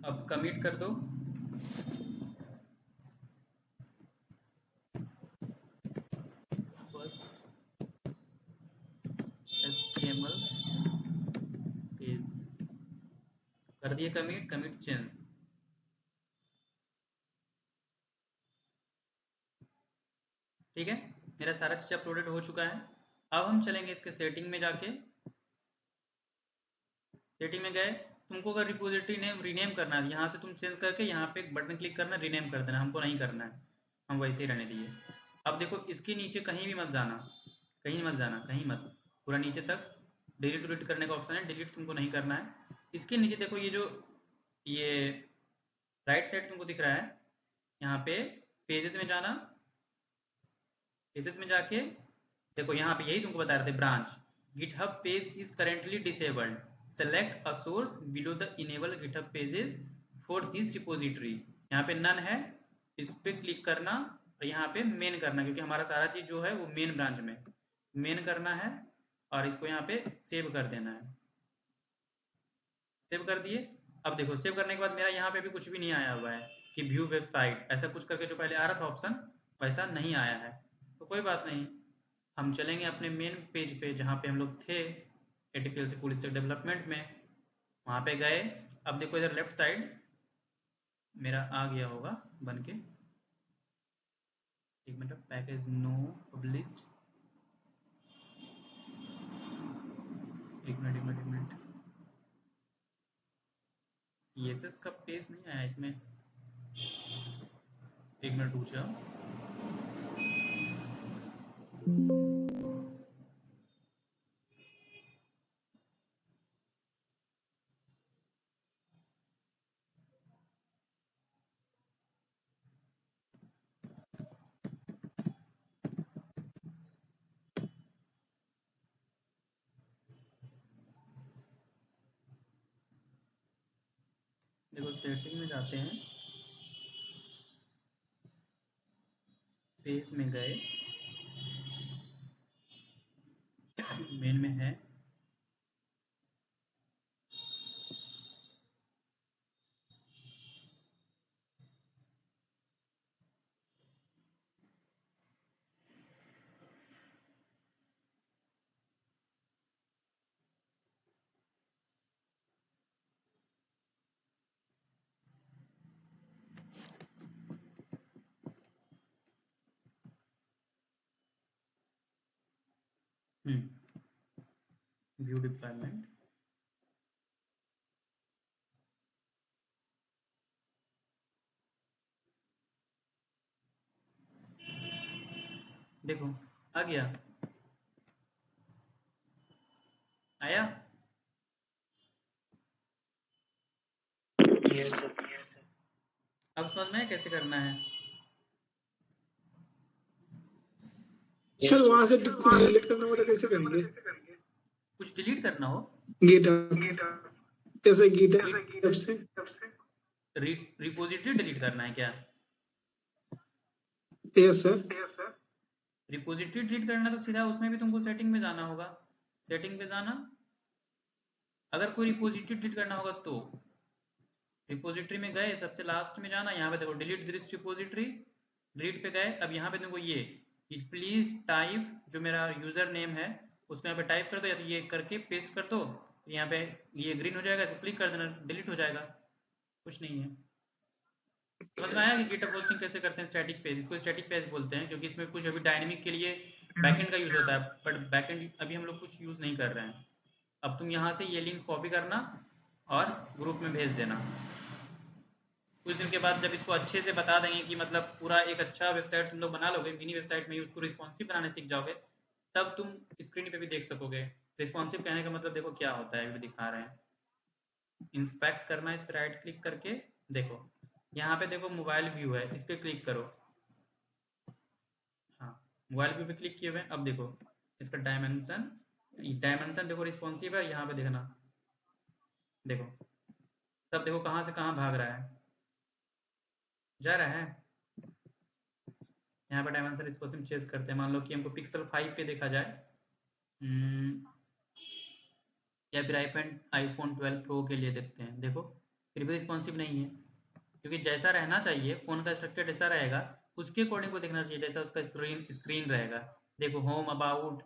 अब कमिट कर दो, फर्स्ट HTML पेज कर दिए कमिट, कमिट चेंज। ठीक है, मेरा सारा चीज़ अपलोडेड हो चुका है। अब हम चलेंगे इसके सेटिंग में जाके, सेटिंग में गए, तुमको अगर रिपोजिटरी नेम रीनेम करना है, यहाँ से तुम चेंज करके यहाँ पे एक बटन क्लिक करना, रीनेम कर देना। हमको नहीं करना है, हम वैसे ही रहने दिए। अब देखो इसके नीचे कहीं भी मत जाना, कहीं मत जाना, कहीं मत, पूरा नीचे तक डिलीट करने का ऑप्शन है, डिलीट तुमको नहीं करना है। इसके नीचे देखो ये राइट साइड तुमको दिख रहा है, यहाँ पे पेजेस में जाना, पेजेस में जाके देखो यहाँ पे यही तुमको बता रहे थे, branch GitHub page is currently disabled, select a source below the enable GitHub pages for this repository. यहाँ पे नन है, इस पे क्लिक करना और यहाँ पे मेन करना, क्योंकि हमारा सारा चीज जो है वो मेन ब्रांच में मेन करना है, और इसको यहाँ पे सेव कर देना है। सेव कर दिए। अब देखो सेव करने के बाद मेरा यहाँ पे भी कुछ भी नहीं आया हुआ है कि व्यू वेबसाइट ऐसा कुछ करके जो पहले आ रहा था ऑप्शन, वैसा नहीं आया है। तो कोई बात नहीं, हम चलेंगे अपने मेन पेज पे जहाँ पे हम लोग थे ATPL से फुल स्टैक डेवलपमेंट में, वहाँ पे गए। अब देखो इधर लेफ्ट साइड मेरा आ गया होगा बन के, एक मिनट, पैकेज नो पब्लिश्ड, एक मिनट, CSS का पेज नहीं आया इसमें, एक मिनट रुक जाओ। देखो सेटिंग में जाते हैं, पेज में गए, मेन में है, व्यू डिप्लॉयमेंट, देखो आ गया, आया। अब समझ में कैसे करना है। सर वहां से कुछ डिलीट करना हो तो कैसे करेंगे? कुछ डिलीट करना हो, गिटहब जैसे गिटहब से रिपोजिटरी डिलीट करना है क्या? Yes sir. रिपोजिटरी डिलीट करना तो सीधा उसमें भी तुमको सेटिंग में जाना होगा, सेटिंग पे जाना। अगर कोई रिपोजिटरी डिलीट करना होगा तो रिपोजिटरी में गए, सबसे लास्ट में जाना, यहाँ पे देखो डिलीट दिस रिपोजिटरी, डिलीट पे गए। अब यहाँ पे तुमको ये प्लीज टाइप जो मेरा यूजर नेम है उसमें यहाँ पे टाइप कर दो, या तो ये करके पेस्ट कर दो, तो यहाँ पे ये ग्रीन हो जाएगा, इसको क्लिक कर देना, डिलीट हो जाएगा, कुछ नहीं है। समझ में आया कि गिटहब होस्टिंग कैसे करते हैं? स्टैटिक पेज, इसको स्टैटिक पेज बोलते हैं क्योंकि इसमें कुछ अभी डायनेमिक के लिए बैकएंड का यूज़ होता है, बट बैकएंड अभी हम लोग कुछ यूज़ नहीं कर रहे हैं। अब तुम यहाँ से ये लिंक कॉपी करना और ग्रुप में भेज देना। कुछ दिन के बाद जब इसको अच्छे से बता देंगे कि मतलब पूरा एक अच्छा वेबसाइट तुम लोग बना लोगे, मिनी वेबसाइट में उसको रिस्पॉन्सिव बनाने सीख जाओगे, तब तुम स्क्रीन पे भी देख सकोगे। रिस्पॉन्सिव कहने का मतलब देखो क्या होता है, अभी दिखा रहे हैं। इंस्पेक्ट करना है, इस पर राइट क्लिक करके देखो, यहाँ पे देखो मोबाइल व्यू है, इस पर क्लिक करो। हाँ, मोबाइल व्यू पे क्लिक किए हुए। अब देखो इसका डायमेंशन देखो, रिस्पॉन्सिव है, यहाँ पे देखना, देखो सब देखो कहाँ से कहाँ भाग रहा है, जा रहा है। यहाँ पर डायमेंशन रिस्पॉन्सिव चेंज करते हैं। मान लो कि हमको पिक्सल 5 पे देखा जाए, या फिर आईफोन 12 प्रो के लिए देखते हैं, देखो फिर भी रिस्पॉन्सिव नहीं है, क्योंकि जैसा रहना चाहिए फ़ोन का स्ट्रक्चर जैसा रहेगा उसके अकॉर्डिंग को देखना चाहिए, जैसा उसका स्क्रीन रहेगा। देखो होम, अबाउट,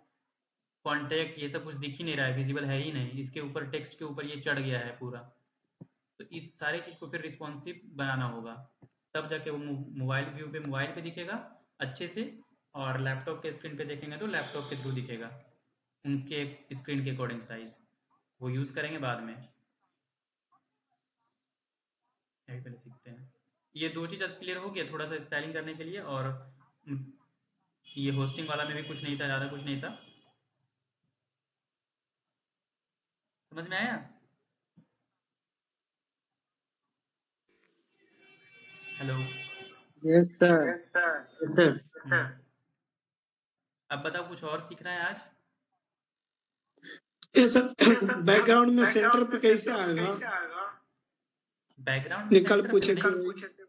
कॉन्टैक्ट, ये सब कुछ दिख ही नहीं रहा है, विजिबल है ही नहीं, इसके ऊपर टेक्स्ट के ऊपर ये चढ़ गया है पूरा। तो इस सारी चीज़ को फिर रिस्पॉन्सिव बनाना होगा, तब जाके वो मोबाइल व्यू पे मोबाइल पे दिखेगा अच्छे से, और लैपटॉप के स्क्रीन पे देखेंगे तो लैपटॉप के थ्रू दिखेगा, उनके स्क्रीन के अकॉर्डिंग साइज। वो यूज़ करेंगे बाद में, यही पहले सीखते हैं। ये दो चीज़ आज क्लियर हो गया थोड़ा सा स्टाइलिंग करने के लिए, और ये होस्टिंग वाला में भी कुछ नहीं था, ज़्यादा कुछ नहीं था। समझ में आया? Hello. Yes sir, yes sir. अब बताओ कुछ और सीखना है आज? ये सर बैकग्राउंड में सेंटर पे कैसे आएगा? बैकग्राउंड में निकल सेंटर पे पूछे नहीं,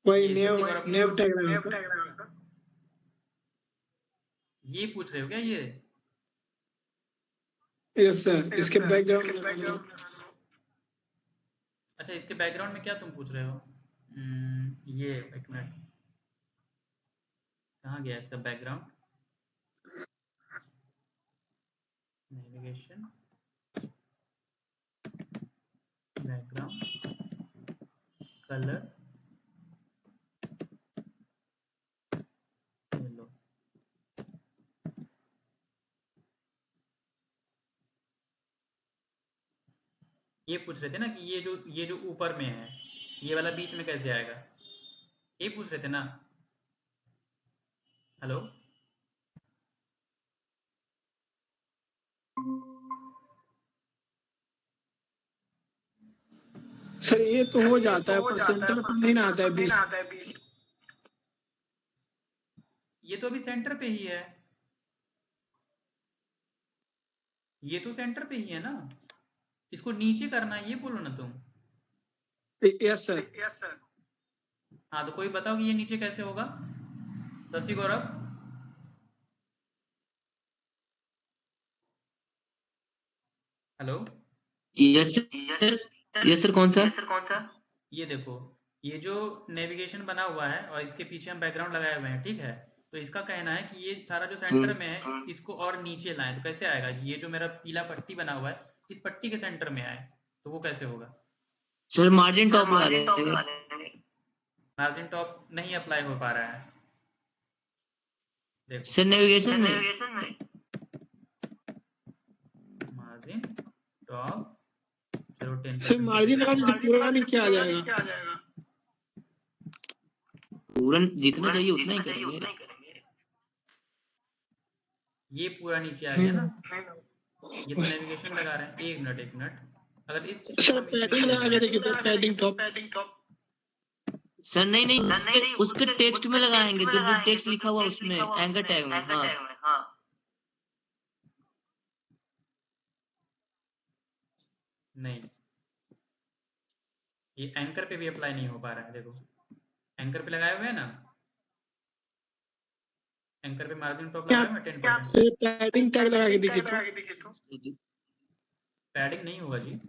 वही ये नेव शशि गौरव नेव टैग लगा। ये पूछ रहे हो क्या ये? यस सर, इसके बैकग्राउंड में लगाना। अच्छा, इसके बैकग्राउंड में क्या तुम पूछ रहे हो? ये एक मिनट, कहाँ गया इसका बैकग्राउंड? नेविगेशन, बैकग्राउंड, कलर, ये लो। ये पूछ रहे थे ना कि ये जो ऊपर में है, ये वाला बीच में कैसे आएगा, ये पूछ रहे थे ना? हेलो। सर ये तो हो जाता है, पर सेंटर पर नहीं ना आता है बीच। ये तो अभी सेंटर पे ही है, ये तो सेंटर पे ही है ना, इसको नीचे करना है, ये बोलो ना तुम। Yes sir. हाँ, तो कोई बताओ कि ये नीचे कैसे होगा? Shashi Gaurav. Hello. Yes sir, yes sir, कौन सा? ये देखो, ये जो नेविगेशन बना हुआ है और इसके पीछे हम बैकग्राउंड लगाए हुए हैं, ठीक है? तो इसका कहना है कि ये सारा जो सेंटर में है इसको और नीचे लाएं, तो कैसे आएगा? ये जो मेरा पीला पट्टी बना हुआ है इस पट्टी के सेंटर में आए, तो वो कैसे होगा? सर मार्जिन टॉप लगा देंगे। मार्जिन टॉप नहीं अप्लाई हो पा रहा है, देखो सर नेविगेशन में मार्जिन टॉप, चलो 10% सर मार्जिन लगाने से पूरा नीचे आ जाएगा। पूरा जितना चाहिए उतना ही करेंगे। ये पूरा नीचे आ गया ना, ये तो नेविगेशन लगा रहे हैं। एक मिनट, अगर इस चीज को सर हम इसमें पैडिंग ले लगा के देखिए, पैडिंग टॉप। सर नहीं, उसके टेक्स्ट में लगाएंगे, जो टेक्स्ट लिखा हुआ उसमें एंकर टैग में। हाँ नहीं, ये एंकर पे भी अप्लाई नहीं हो पा रहा है, देखो एंकर पे लगाए हुए हैं ना, एंकर पे मार्जिन टॉप लगाए हुए 10%। पैडिंग टैग लगा के देखिए तो। पैडिंग नहीं होगा जी,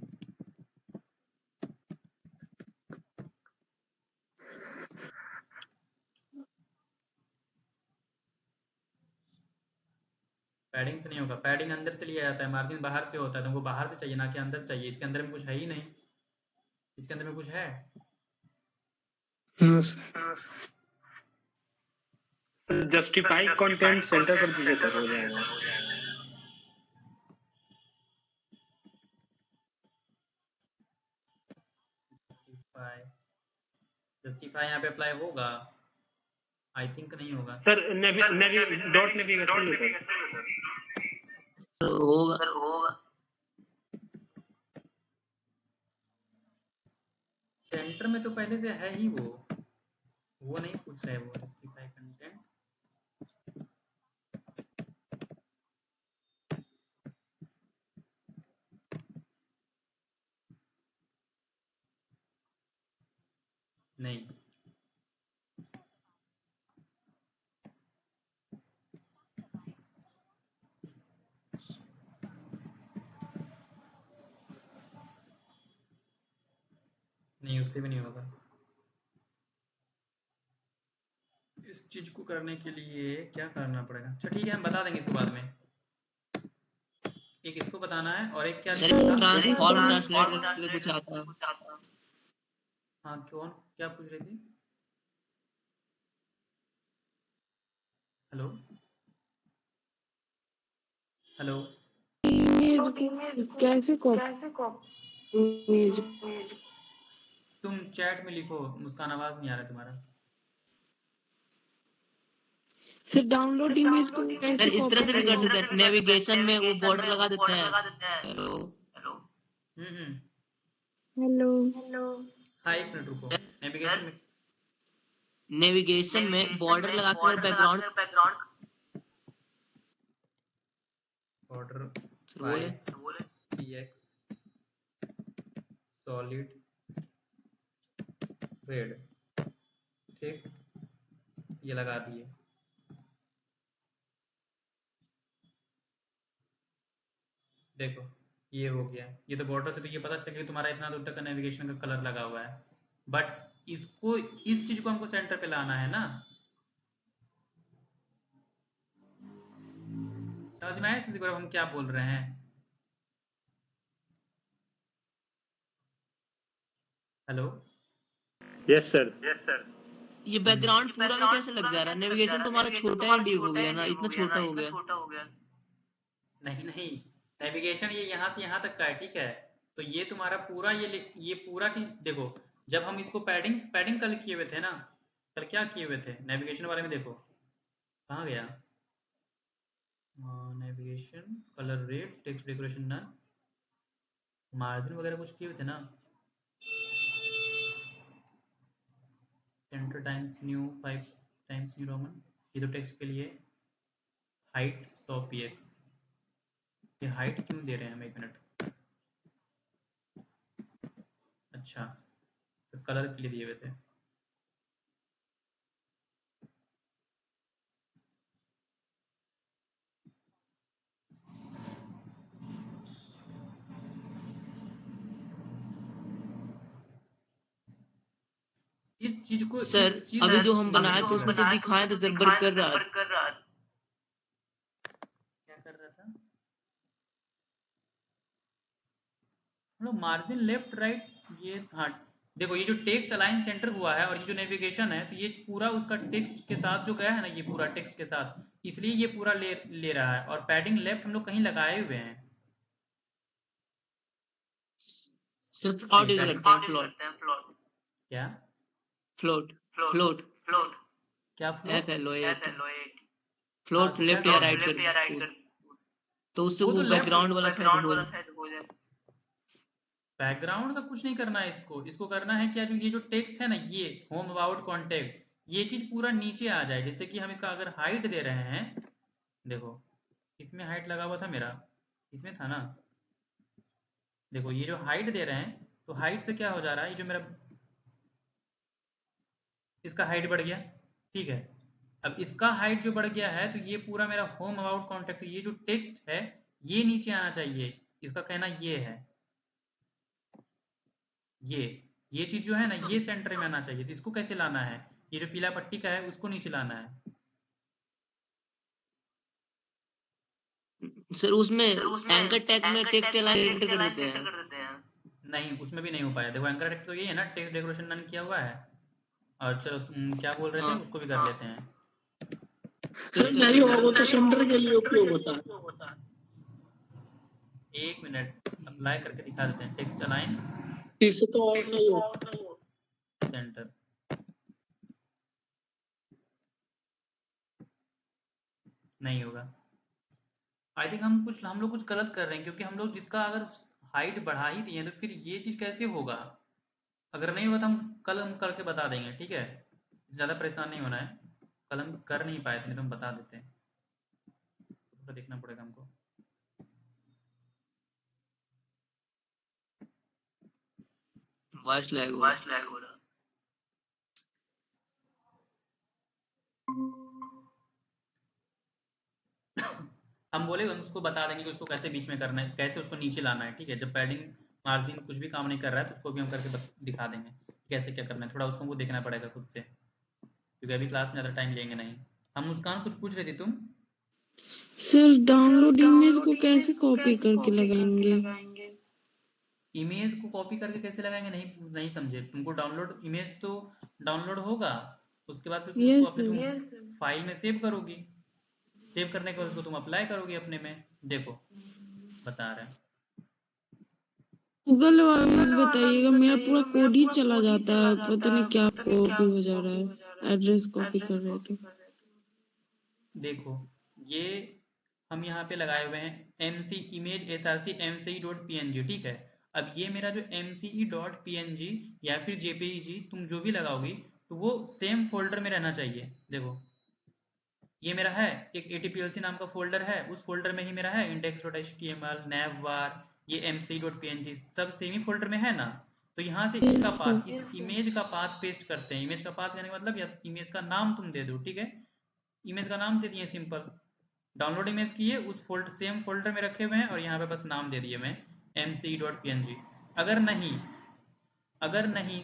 पैडिंग से नहीं होगा, पैडिंग अंदर से लिया जाता है, मार्जिन बाहर से होता है, तुमको बाहर से चाहिए ना कि अंदर से चाहिए। इसके अंदर में कुछ है ही नहीं, इसके अंदर में कुछ है? जस्टिफाई कंटेंट सेंटर कर दीजिए सर, हो जाएगा। जस्टिफाई यहाँ पे अप्लाई होगा? आई थिंक नहीं होगा सर डॉट नेविगेशन में सर होगा। सेंटर में तो पहले से है ही वो नहीं पूछ रहा है वो जस्टिफाई कंटेंट। नहीं, नहीं उससे भी नहीं होगा। इस चीज को करने के लिए क्या करना पड़ेगा? अच्छा ठीक है, हम बता देंगे इसको बाद में। एक इसको बताना है और एक क्या ट्रांसफॉर्म ट्रांसलेट करके कुछ आता है। हाँ, कौन क्या पूछ रही थी? हेलो हेलो, कैसे इमेज तुम चैट में लिखो, मुस्कान आवाज नहीं आ रहा तुम्हारा। फिर डाउनलोड इमेज को सर कैसे इस तरह से भी कर कॉपी सकते हैं, नेविगेशन में वो बॉर्डर लगा देते हैं। हेलो हेलो हाँ, एक मिनट रुको। नेविगेशन में बॉर्डर लगाकर बैकग्राउंड बॉर्डर बोले CX सॉलिड रेड, ठीक, ये लगा दिए। देखो ये हो गया। ये तो बॉर्डर से तो ये पता चल गया तुम्हारा इतना दूर तक का नेविगेशन का कलर लगा हुआ है, बट इसको इस चीज को हमको सेंटर पे लाना है ना। समझ में आया किसी को हम क्या बोल रहे हैं? Hello, yes sir. ये बैकग्राउंड पूरा में कैसे लग जा रहा है? नेविगेशन तुम्हारा छोटा है, डीप हो गया ना, इतना छोटा हो गया। नहीं, नेविगेशन ये यहाँ से यहाँ तक का है, ठीक है। तो ये तुम्हारा पूरा ये पूरा चीज देखो। जब हम इसको पैडिंग कल किए हुए थे ना, कल क्या किए हुए थे नेविगेशन वाले में, देखो कहाँ गया navigation, colour red, text decoration ना, मार्जिन वगैरह कुछ किए हुए थे ना। Centre times new 5 times new Roman, ये तो टेक्स्ट के लिए। हाइट 100 px, ये हाइट क्यों दे रहे हैं हम? एक मिनट। अच्छा, तो कलर के लिए दिए हुए थे। इस चीज को सर अभी जो हम बनाए थे उसमें तो दिखाए थे सर, वर्क कर रहा है। क्या कर रहा था? मार्जिन लेफ्ट राइट, ये हाँ देखो, ये जो टेक्स्ट अलाइन सेंटर हुआ है और ये जो नेविगेशन है, तो ये पूरा उसका टेक्स्ट के साथ जो गया है ना, ये पूरा टेक्स्ट के साथ, इसलिए ये पूरा ले रहा है। और पैडिंग लेफ्ट हम लोग कहीं लगाए हुए हैं। सिर्फ फ्लोट यूज करते हैं, फ्लोट। क्या फ्लोट क्या FLOAT फ्लोट लेफ्ट या राइट कर, तो उससे वो बैकग्राउंड वाला साइड हो जाए। बैकग्राउंड का कुछ नहीं करना है इसको करना है क्या, जो ये जो टेक्स्ट है ना, ये होम अबाउट कॉन्टेक्ट, ये चीज पूरा नीचे आ जाए। जैसे कि हम इसका अगर हाइट दे रहे हैं, देखो इसमें हाइट लगा हुआ था मेरा, इसमें था ना। देखो ये जो हाइट दे रहे हैं, तो हाइट से क्या हो जा रहा है, ये जो मेरा इसका हाइट बढ़ गया, ठीक है। अब इसका हाइट जो बढ़ गया है, तो ये पूरा मेरा होम अबाउट कॉन्टेक्ट, ये जो टेक्स्ट है ये नीचे आना चाहिए। इसका कहना ये है, ये चीज जो है ना, ये सेंटर में आना चाहिए। तो इसको कैसे लाना है? ये जो पीला पट्टी का है उसको नीचे लाना है। सर उसमें एंकर टैग में टेक्स्ट अलाइन एंटर कर देते हैं। नहीं, उसमें भी नहीं हो पाया। देखो एंकर टैग तो यही है ना, टेक्स्ट डेकोरेशन नन किया हुआ है। और चलो क्या बोल रहे थे, हाँ। उसको भी कर लेते हैं। सर नहीं होगा, वो तो सेंटर के लिए उपयोग होता है। 1 मिनट अप्लाई करके दिखा देते हैं। टेक्स्ट अलाइन इससे तो और सही होता है। सेंटर, नहीं होगा। आई थिंक हम लोग कुछ गलत कर रहे हैं, क्योंकि हम लोग जिसका अगर हाइट बढ़ा ही दिए तो फिर ये चीज़ कैसे होगा। अगर नहीं होगा तो हम करके बता देंगे, ठीक है। ज़्यादा परेशान नहीं होना है। कल हम कर नहीं पाए थे, नहीं तो हम बता देते हैं। थोड़ा देखना पड़ेगा हमको। वॉइस लैग हो रहा। हम बोले हम उसको बता देंगे कि उसको कैसे बीच में करना है, कैसे उसको नीचे लाना है, ठीक है। जब पैडिंग मार्जिन कुछ भी काम नहीं कर रहा है तो उसको भी हम करके दिखा देंगे कैसे क्या करना है। थोड़ा उसको देखना पड़ेगा खुद से, क्योंकि अभी क्लास में ज़्यादा टाइम लेंगे नहीं। हम मुस्कान कुछ पूछ रही थी तुम। सर डाउनलोड इमेज को कैसे कॉपी करके लगाएंगे? इमेज को कॉपी करके कैसे लगाएंगे, नहीं नहीं समझे। तुमको डाउनलोड इमेज तो डाउनलोड होगा, उसके बाद फिर तुम उसको यस अपने सर। तुम फाइल में सेव करोगी। सेव करने के बाद उसको तुम अप्लाई करोगी अपने में। देखो बता रहे हैं। गूगल वाला बताइएगा, मेरा पूरा कोड ही चला जाता है, पता नहीं क्या कॉपी हो जा रहा है, एड्रेस कॉपी कर रहे थे। देखो ये हम यहाँ पे लगाए हुए हैं mc image src mci.png, ठीक है। अब ये मेरा जो mce.png या फिर jpeg तुम जो भी लगाओगी तो वो सेम फोल्डर में रहना चाहिए। देखो ये मेरा है एक atplc नाम का फोल्डर है, उस फोल्डर में ही मेरा है index.html navvar ये mc.png सब सेम ही फोल्डर में है ना। तो यहाँ से इसका यस पाथ, सर। इस इमेज का पाथ पेस्ट करते हैं। इमेज का पाथ कहने का मतलब या इमेज का नाम तुम दे दो, ठीक है। इमेज का नाम दे दिए सिंपल। डाउनलोड इमेज किए, उस सेम फोल्डर में रखे हुए हैं और यहाँ पे बस नाम दे दिए मैं mc.png। अगर नहीं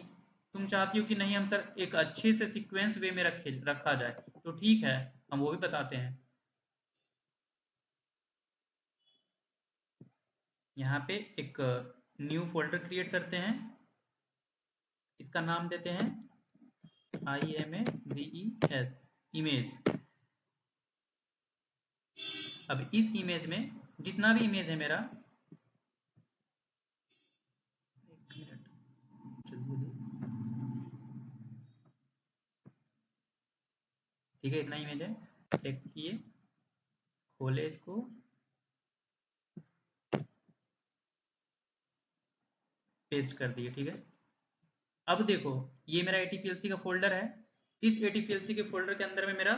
तुम चाहती हो कि नहीं हम सर एक अच्छे से सीक्वेंस वे में रखा जाए, तो ठीक है, हम वो भी बताते हैं। यहाँ पे एक न्यू फोल्डर क्रिएट करते हैं, इसका नाम देते हैं images इमेज। अब इस इमेज में जितना भी इमेज है मेरा, एक मिनट जल्दी, ठीक है। इतना इमेज है, टेक्स्ट किए, खोले इसको, पेस्ट कर दिए, ठीक है। अब देखो ये मेरा ATPLC का फोल्डर है। इस ATPLC के फोल्डर के अंदर में मेरा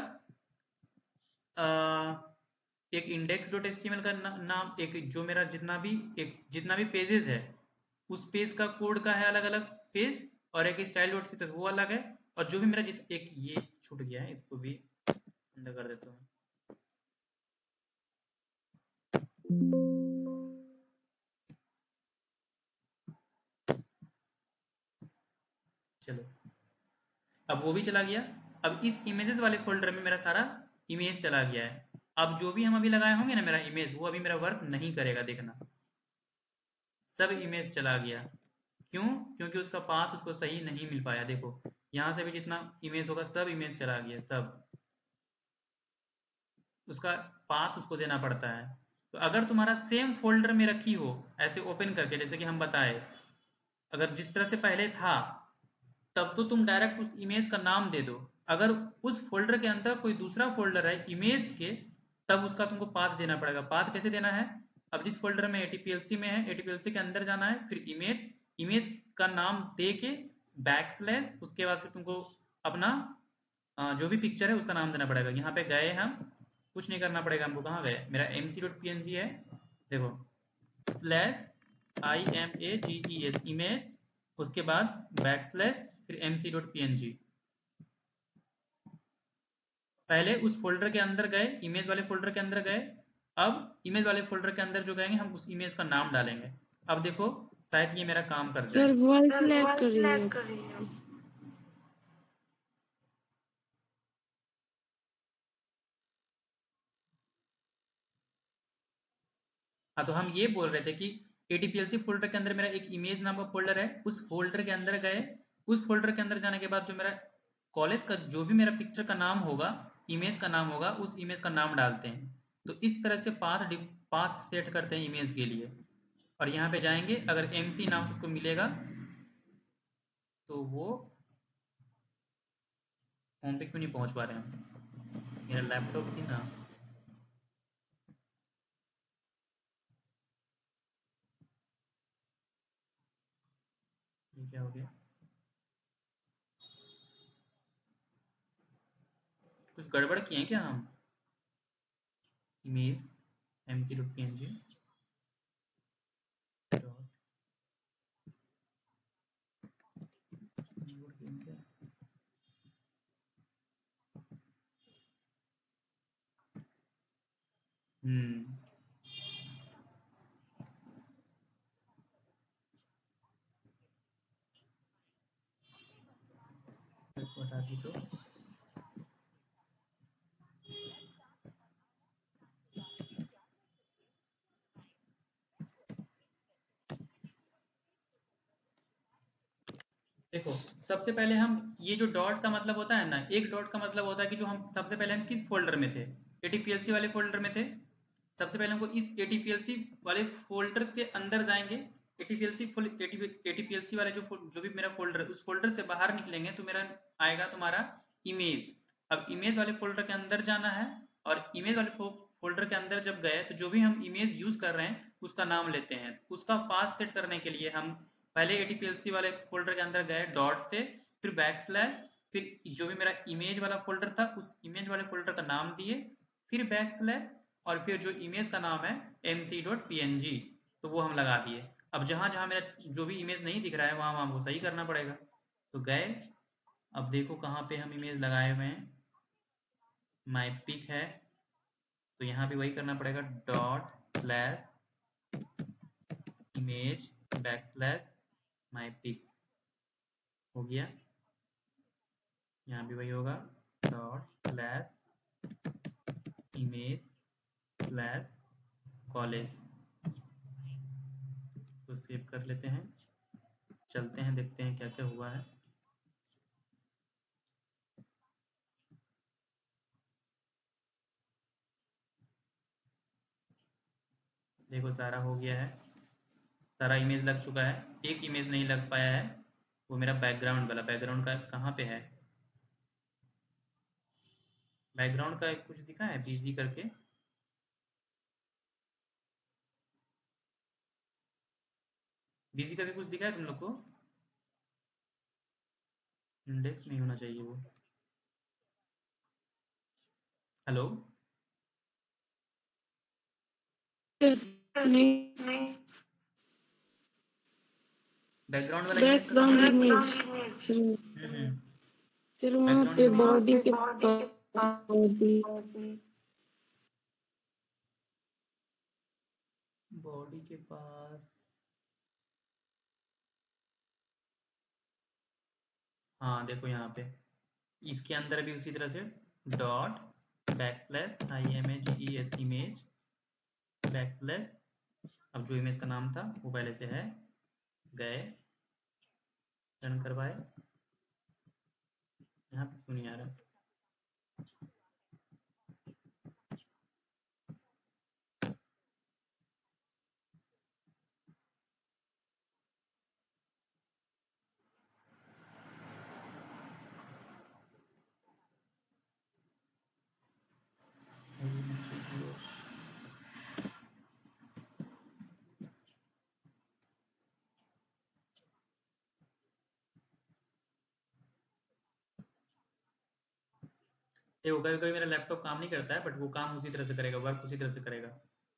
एक index.html का नाम, एक जो मेरा जितना भी पेजेस है उस पेज का कोड का है अलग अलग पेज, और एक style.css वो अलग है। और जो भी मेरा एक ये छूट गया है, इसको भी अंदर कर देता हूँ। चलो अब वो भी चला गया। अब इस इमेजेस वाले फोल्डर में मेरा सारा इमेज चला गया है। अब जो भी हम अभी लगाए होंगे ना मेरा इमेज, वो अभी मेरा वर्क नहीं करेगा, देखना सब इमेज चला गया। क्यों? क्योंकि उसका पाथ उसको सही नहीं मिल पाया। देखो यहाँ से भी जितना इमेज होगा सब इमेज चला गया, सब उसका पाथ उसको देना पड़ता है। तो अगर तुम्हारा सेम फोल्डर में रखी हो ऐसे ओपन करके, जैसे कि हम बताए, अगर जिस तरह से पहले था तब तो तुम डायरेक्ट उस इमेज का नाम दे दो। अगर उस फोल्डर के अंदर कोई दूसरा फोल्डर है इमेज के, तब उसका तुमको पाथ देना पड़ेगा। पाथ कैसे देना है? अब जिस फोल्डर में ATPLC में है, ATPLC के अंदर जाना है, फिर इमेज, इमेज का नाम दे के बैकस्लैश, उसके बाद फिर तुमको अपना जो भी पिक्चर है उसका नाम देना पड़ेगा। यहाँ पे गए हम, कुछ नहीं करना पड़ेगा हमको। कहाँ गए? मेरा mc.png है, देखो स्लैश images इमेज, उसके बाद बैकस्लैश, फिर mc.png। पहले उस फोल्डर के अंदर गए, इमेज वाले फोल्डर के अंदर गए। अब इमेज वाले फोल्डर के अंदर जो गएंगे हम उस इमेज का नाम डालेंगे। अब देखो शायद ये मेरा काम कर जाए। सर वॉइस लैग कर रही है। हाँ, तो हम ये बोल रहे थे कि ATPLC फोल्डर के अंदर मेरा एक इमेज नाम का फोल्डर है, उस फोल्डर के अंदर गए, उस फोल्डर के अंदर जाने के बाद जो मेरा कॉलेज का जो भी मेरा पिक्चर का नाम होगा, इमेज का नाम होगा, उस इमेज का नाम डालते हैं। तो इस तरह से पाथ सेट करते हैं इमेज के लिए। और यहाँ पे जाएंगे, अगर MC नाम से उसको मिलेगा तो वो होम पे क्यों नहीं पहुँच पा रहे हैं, मेरा लैपटॉप की ना ये क्या हो गया, कुछ गड़बड़ किए हैं क्या हम? इमेज mc.png इसको हटा दी तो देखो, सबसे पहले हम ये जो डॉट का मतलब होता है ना, एक डॉट का मतलब होता है कि जो हम सबसे पहले हम किस फोल्डर में थे, ATPLC वाले फोल्डर में थे। सबसे पहले हमको इस ATPLC वाले फोल्डर के अंदर जाएंगे, ATPLC वाले जो भी मेरा फोल्डर है, उस फोल्डर से बाहर निकलेंगे तो मेरा आएगा तुम्हारा इमेज। अब इमेज वाले फोल्डर के अंदर जाना है, और इमेज वाले फोल्डर के अंदर जब गए तो जो भी हम इमेज यूज कर रहे हैं उसका नाम लेते हैं। उसका पाथ सेट करने के लिए हम पहले ATPLC वाले फोल्डर के अंदर गए डॉट से, फिर बैकस्लैश, फिर जो भी मेरा इमेज वाला फोल्डर था उस इमेज वाले फोल्डर का नाम दिए, फिर बैकस्लैश, और फिर जो इमेज का नाम है mc.png, तो वो हम लगा दिए। अब जहां जहां मेरा जो भी इमेज नहीं दिख रहा है वहां वहां वो सही करना पड़ेगा। तो गए, अब देखो कहाँ पे हम इमेज लगाए हुए हैं, माई पिक है, तो यहाँ भी वही करना पड़ेगा, डॉट स्लैश इमेज बैकस्लैश माई पिक, हो गया। यहाँ भी वही होगा, dot slash image slash college. इसको सेव कर लेते हैं, चलते हैं देखते हैं क्या क्या हुआ है। देखो सारा हो गया है, सारा इमेज लग चुका है। एक इमेज नहीं लग पाया है, वो मेरा बैकग्राउंड वाला, बैकग्राउंड का कहाँ पे है, बैकग्राउंड का कुछ दिखा है बीजी करके, बीजी करके कुछ दिखा है तुम लोग को? इंडेक्स नहीं होना चाहिए वो। हेलो, नहीं, बैकग्राउंड वाला इमेज का बैकग्राउंड कहाँ? इमेज, फिर वहाँ बैकग्राउंड पे इमेज, बॉडी के बॉडी, बॉडी के पास, हाँ देखो यहाँ पे इसके अंदर भी उसी तरह से dot backslash IMAGES image backslash, अब जो इमेज का नाम था वो पहले से है, गए रन करवाए, यहाँ पे क्यों नहीं आ रहा? देखो कभी कभी मेरा लैपटॉप काम नहीं करता है, बट वो काम उसी तरह से करेगा, वर्क उसी तरह से करेगा,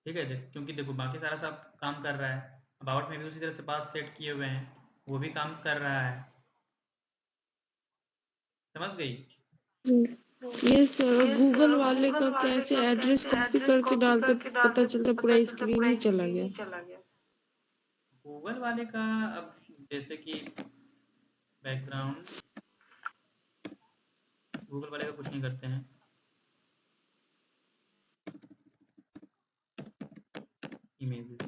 ठीक है। क्योंकि देखो बाकी सारा सब काम कर रहा है, अबाउट में भी उसी तरह से बात सेट किए हुए हैं, वो भी काम कर रहा है, समझ गई? ये सर गूगल वाले का कैसे एड्रेस कॉपी करके डालते पता चलता पूरा स्क्रीन ही चला गया। गूगल वाले का अब जैसे कि बैकग्राउंड, गूगल वाले का कुछ नहीं करते हैं, images.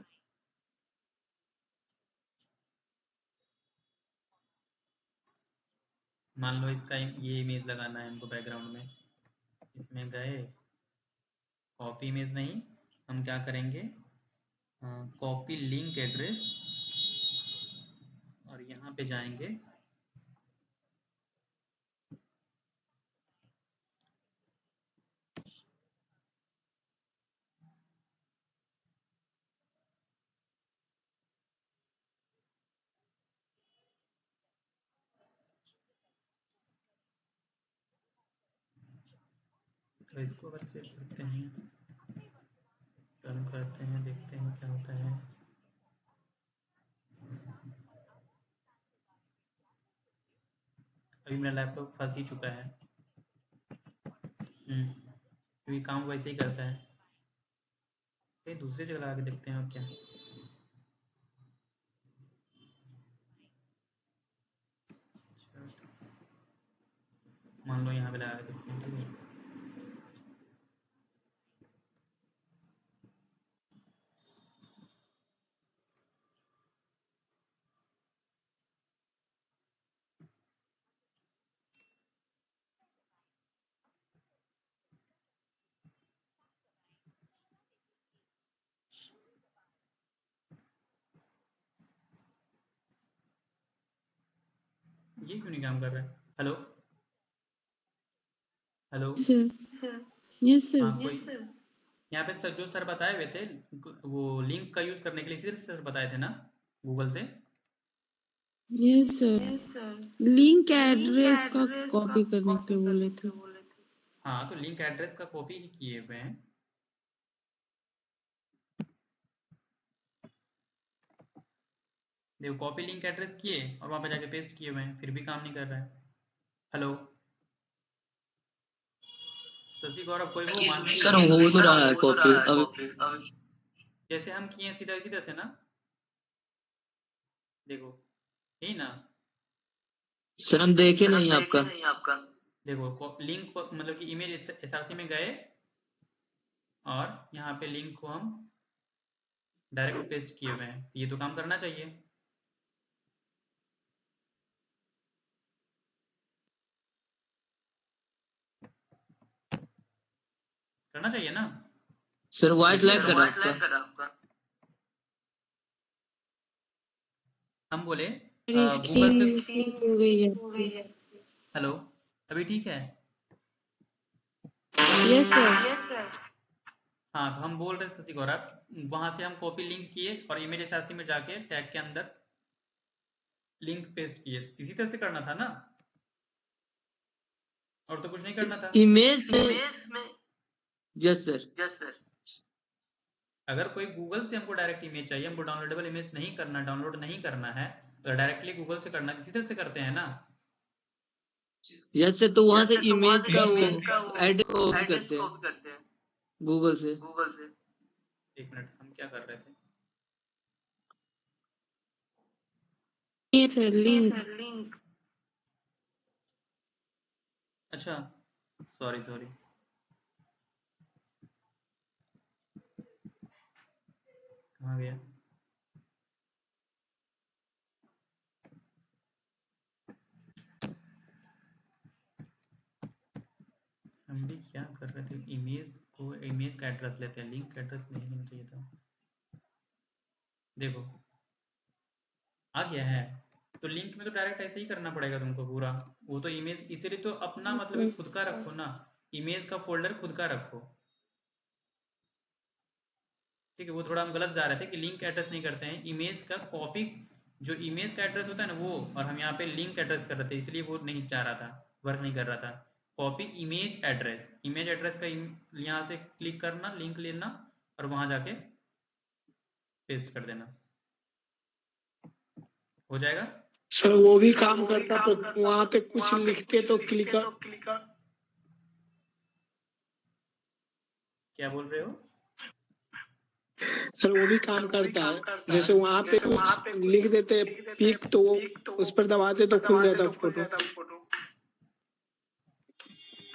मान लो इसका ये इमेज लगाना है हमको बैकग्राउंड में, इसमें गए, कॉपी इमेज नहीं, हम क्या करेंगे, कॉपी लिंक एड्रेस, और यहाँ पे जाएंगे, तो इसको अगर सेव करते हैं, रन करते हैं, देखते हैं क्या होता है। अभी मेरा लैपटॉप फंस ही चुका है, क्योंकि काम वैसे ही करता है। कहीं दूसरी जगह लगा के देखते हैं और क्या। मान लो यहाँ पे लगा के देखते हैं, ठीक है। ये क्यों नहीं काम कर रहा है? हेलो हेलो सर यस हाँ, सर कोई यहाँ पे सर जो सर बताए हुए थे, वो लिंक का यूज करने के लिए सीधे सर बताए थे ना गूगल से। यस सर लिंक एड्रेस का कॉपी करने के लिए बोले थे। हाँ, तो लिंक एड्रेस का कॉपी ही किए हुए हैं। देखो, कॉपी लिंक एड्रेस किए और वहां पे जाके पेस्ट किए हुए हैं, फिर भी काम नहीं कर रहा है। हेलो शशि गौरव, कोई हो मान सर हो तो रहा है कॉपी अभी। जैसे हम किए सीधा सीधा से ना, देखो यही ना। सर हम देखे नहीं आपका। देखो लिंक मतलब कि इमेज एसआरसी में गए और यहाँ पे लिंक को हम डायरेक्ट पेस्ट किए हुए हैं, ये तो काम करना चाहिए। करना चाहिए ना। सर व्हाइट लैग कर रहा है आपका। हम बोले स्क्रीन गूगल से। हो गई है। हेलो, अभी ठीक है? यस सर हाँ, तो हम बोल रहे थे शशि गौरव, वहां से हम कॉपी लिंक किए और इमेज एसआरसी में जाके टैग के अंदर लिंक पेस्ट किए, इसी तरह से करना था ना, और तो कुछ नहीं करना था। इमेज में यस सर। अगर कोई गूगल से हमको डायरेक्ट इमेज चाहिए, हमको डाउनलोडेबल इमेज नहीं करना, डाउनलोड नहीं करना है, अगर डायरेक्टली गूगल से करना है, इसी तरह से करते हैं ना। यस सर, तो वहां से इमेज का वो एड्रेस कॉपी करते हैं गूगल से। एक मिनट, हम क्या कर रहे थे? ये सर लिंक अच्छा, सॉरी कहाँ गया? हम भी क्या कर रहे थे, इमेज को, इमेज का एड्रेस लेते हैं, लिंक का एड्रेस नहीं लेना चाहिए था। देखो आ गया है, तो लिंक में तो डायरेक्ट ऐसे ही करना पड़ेगा तुमको पूरा। वो तो इमेज, इसीलिए तो अपना मतलब खुद का रखो ना, इमेज का फोल्डर खुद का रखो, ठीक है। वो थोड़ा हम गलत जा रहे थे कि लिंक एड्रेस नहीं करते हैं, इमेज का कॉपी, जो इमेज का एड्रेस होता है ना वो, और हम यहाँ पे लिंक एड्रेस कर रहे थे, इसलिए वो नहीं चाह रहा था, वर्क नहीं कर रहा था। Copy image address, image address का यहाँ से क्लिक करना, लिंक लेना और वहां जाके पेस्ट कर देना, हो जाएगा। सर वो भी काम करता, तो वहां पे कुछ लिखते तो क्लिकर। क्या बोल रहे हो? सर वो भी काम करता है, जैसे वहां पे कुछ लिख देते पिक, तो वो उस पर दबाते तो खुल जाता फोटो।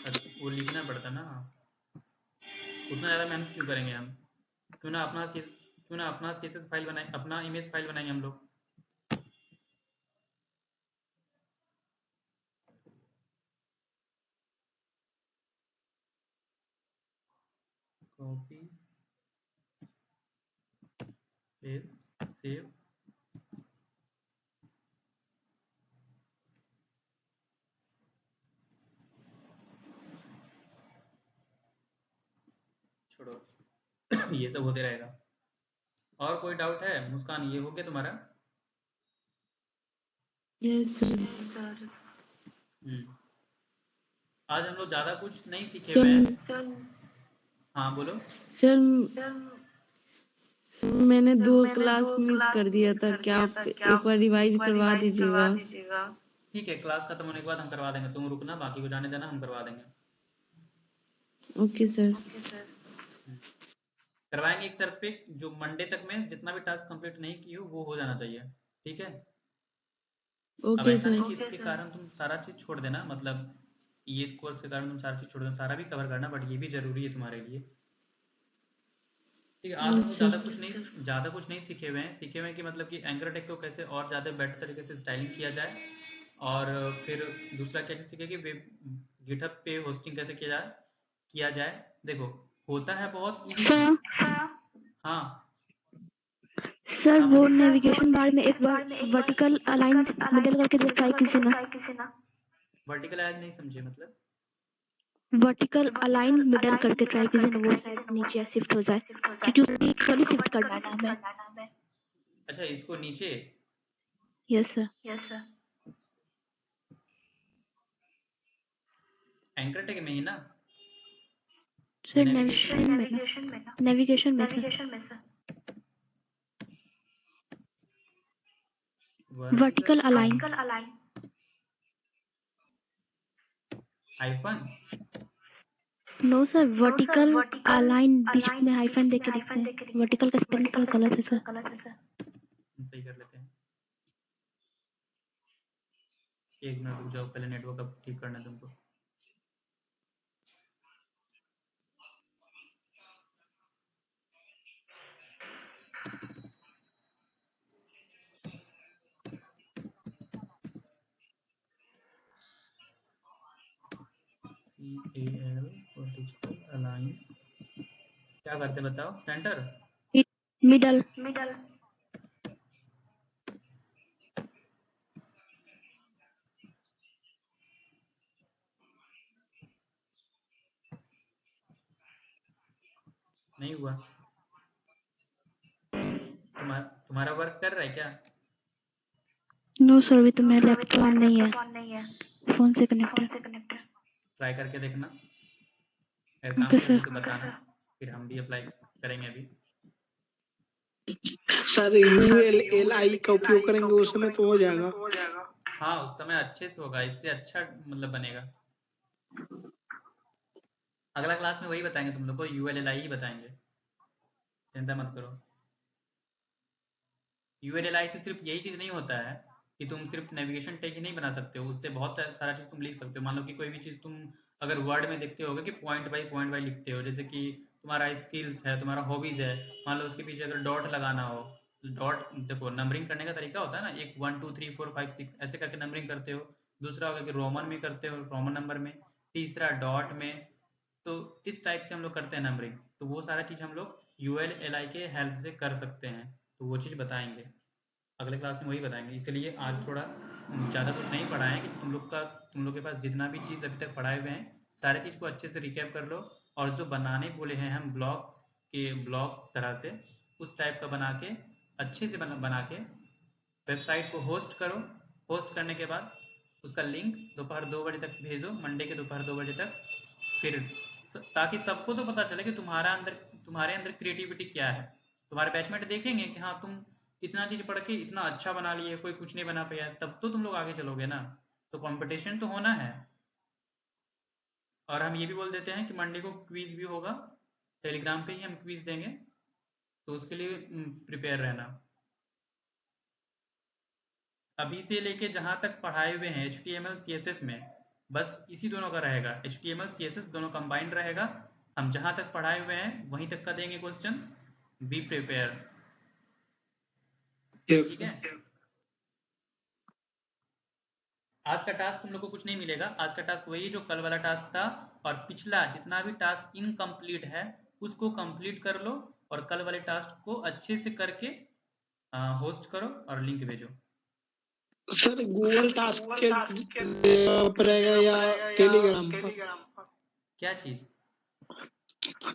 अच्छा, वो लिखना पड़ता ना, उतना ज़्यादा मेहनत क्यों करेंगे हम, क्यों ना अपना चीज़ क्यों ना अपना CSS फाइल बनाए, अपना इमेज फाइल बनाएंगे हम लोग। कॉपी पेस्ट सेव, छोड़ो ये सब होते रहेगा। और कोई डाउट है मुस्कान? ये हो गया तुम्हारा? Yes sir. आज हम लोग ज्यादा कुछ नहीं सीखे हुए हैं। हाँ बोलो। सर मैंने 2 क्लास मिस कर दिया था, क्या आप एक बार रिवाइज करवा दीजिएगा? ठीक है, क्लास खत्म होने के बाद हम करवा देंगे, तुम रुकना, बाकी को जाने देना, हम करवा देंगे। Okay sir. करवाएंगे एक सर पे, जो मंडे तक में जितना भी टास्क कंप्लीट नहीं की हो वो हो जाना चाहिए, ठीक है? अब ओके ऐसा नहीं सर। कि इसके कारण तुम सारा चीज छोड़ देना, मतलब ये कोर्स के कारण तुम सारा चीज छोड़ देना, सारा भी कवर करना, बट ये भी जरूरी है तुम्हारे लिए। ठीक है, आज हम लोग ज़्यादा कुछ नहीं सीखे हुए हैं। सीखे हुए हैं कि मतलब कि एंकर टैग को कैसे और ज़्यादा बेटर तरीके से स्टाइलिंग किया जाए, और फिर दूसरा क्या चीज़ सीखे कि गिटहब पे होस्टिंग कैसे किया जाए। देखो होता है बहुत इजी। हाँ सर वो नेविगेशन बार में एक बार वर्टिकल अलाइन मिडल करके ट्राई कीजिए ना। वर्टिकल अलाइन नहीं समझे मतलब? वर्टिकल अलाइन मिडल करके ट्राई कीजिए ना, वो शायद नीचे शिफ्ट हो जाए, क्योंकि उसमें खाली शिफ्ट करना है हमें। अच्छा इसको नीचे? Yes sir. एंकर टैग में ही ना? सर नेविगेशन में sir vertical align hyphen? No sir, vertical align बीच में हाइफन देके लिखते हैं, वर्टिकल का स्पेलिंग थोड़ा गलत है सर। सही कर लेते हैं, एक मिनट रुक जाओ, पहले नेटवर्क अब ठीक करना है तुमको। CAL वर्टिकल अलाइन क्या करते बताओ? सेंटर? मिडल। नहीं हुआ? तुम्हारा वर्क कर रहा है क्या? नो सर, अभी तो मेरा लैपटॉप ऑन नहीं है, फोन से कनेक्ट है। ट्राई करके देखना, अगर काम ओके करेगी सर। तो बताना, फिर हम भी अप्लाई करेंगे अभी। सर ULLI का उपयोग करेंगे उस समय तो हो जाएगा। हाँ उस समय अच्छे से होगा, इससे अच्छा मतलब बनेगा। अगला क्लास में वही बताएंगे तुम लोग को, ULLI ही बताएंगे, चिंता मत करो। ULLI से सिर्फ यही चीज़ नहीं होता है कि तुम सिर्फ नेविगेशन टैग ही नहीं बना सकते हो, उससे बहुत सारा चीज़ तुम लिख सकते हो। मान लो कि कोई भी चीज़ तुम अगर वर्ड में देखते होगे कि पॉइंट बाई लिखते हो, जैसे कि तुम्हारा स्किल्स है, तुम्हारा हॉबीज़ है, मान लो उसके पीछे अगर डॉट लगाना हो, डॉट देखो नंबरिंग करने का तरीका होता है ना, एक 1 2 3 4 5 6 ऐसे करके नंबरिंग करते हो। दूसरा होगा कि रोमन में करते हो, रोमन नंबर में। तीसरा डॉट में। तो इस टाइप से हम लोग करते हैं नंबरिंग, तो वो सारा चीज़ हम लोग ULLI के हेल्प से कर सकते हैं, तो वो चीज़ बताएंगे अगले क्लास में, वही बताएंगे। इसलिए आज थोड़ा ज़्यादा कुछ नहीं पढ़ाएं कि तुम लोग के पास जितना भी चीज़ अभी तक पढ़ाए हुए हैं सारे चीज़ को अच्छे से रिकैप कर लो, और जो बनाने बोले हैं हम ब्लॉग तरह से, उस टाइप का बना के अच्छे से बना के वेबसाइट को होस्ट करो। होस्ट करने के बाद उसका लिंक दोपहर 2 बजे तक भेजो, मंडे के दोपहर 2 बजे तक, फिर ताकि सबको तो पता चले कि तुम्हारे अंदर क्रिएटिविटी क्या है। तुम्हारे बैचमेट देखेंगे कि हाँ तुम इतना चीज़ पढ़ के इतना अच्छा बना लिए, कोई कुछ नहीं बना पाया, तब तो तुम लोग आगे चलोगे ना। तो कंपटीशन तो होना है। और हम ये भी बोल देते हैं कि मंडे को क्विज भी होगा, टेलीग्राम पे ही हम क्विज देंगे, तो उसके लिए प्रिपेयर रहना। अभी से लेके जहाँ तक पढ़ाए हुए हैं HTML CSS में, बस इसी दोनों का रहेगा, HTML CSS दोनों कंबाइंड रहेगा। हम जहाँ तक पढ़ाए हुए हैं वहीं तक का देंगे क्वेश्चंस, बी प्रिपेयर। ठीक है। आज का टास्क तुम लोग को कुछ नहीं मिलेगा। आज का टास्क वही जो कल वाला टास्क था, और पिछला जितना भी टास्क इनकम्प्लीट है उसको कंप्लीट कर लो, और कल वाले टास्क को अच्छे से करके होस्ट करो और लिंक भेजो। सर गूगल टास्क के पर रहेगा या टेलीग्राम पर? क्या चीज?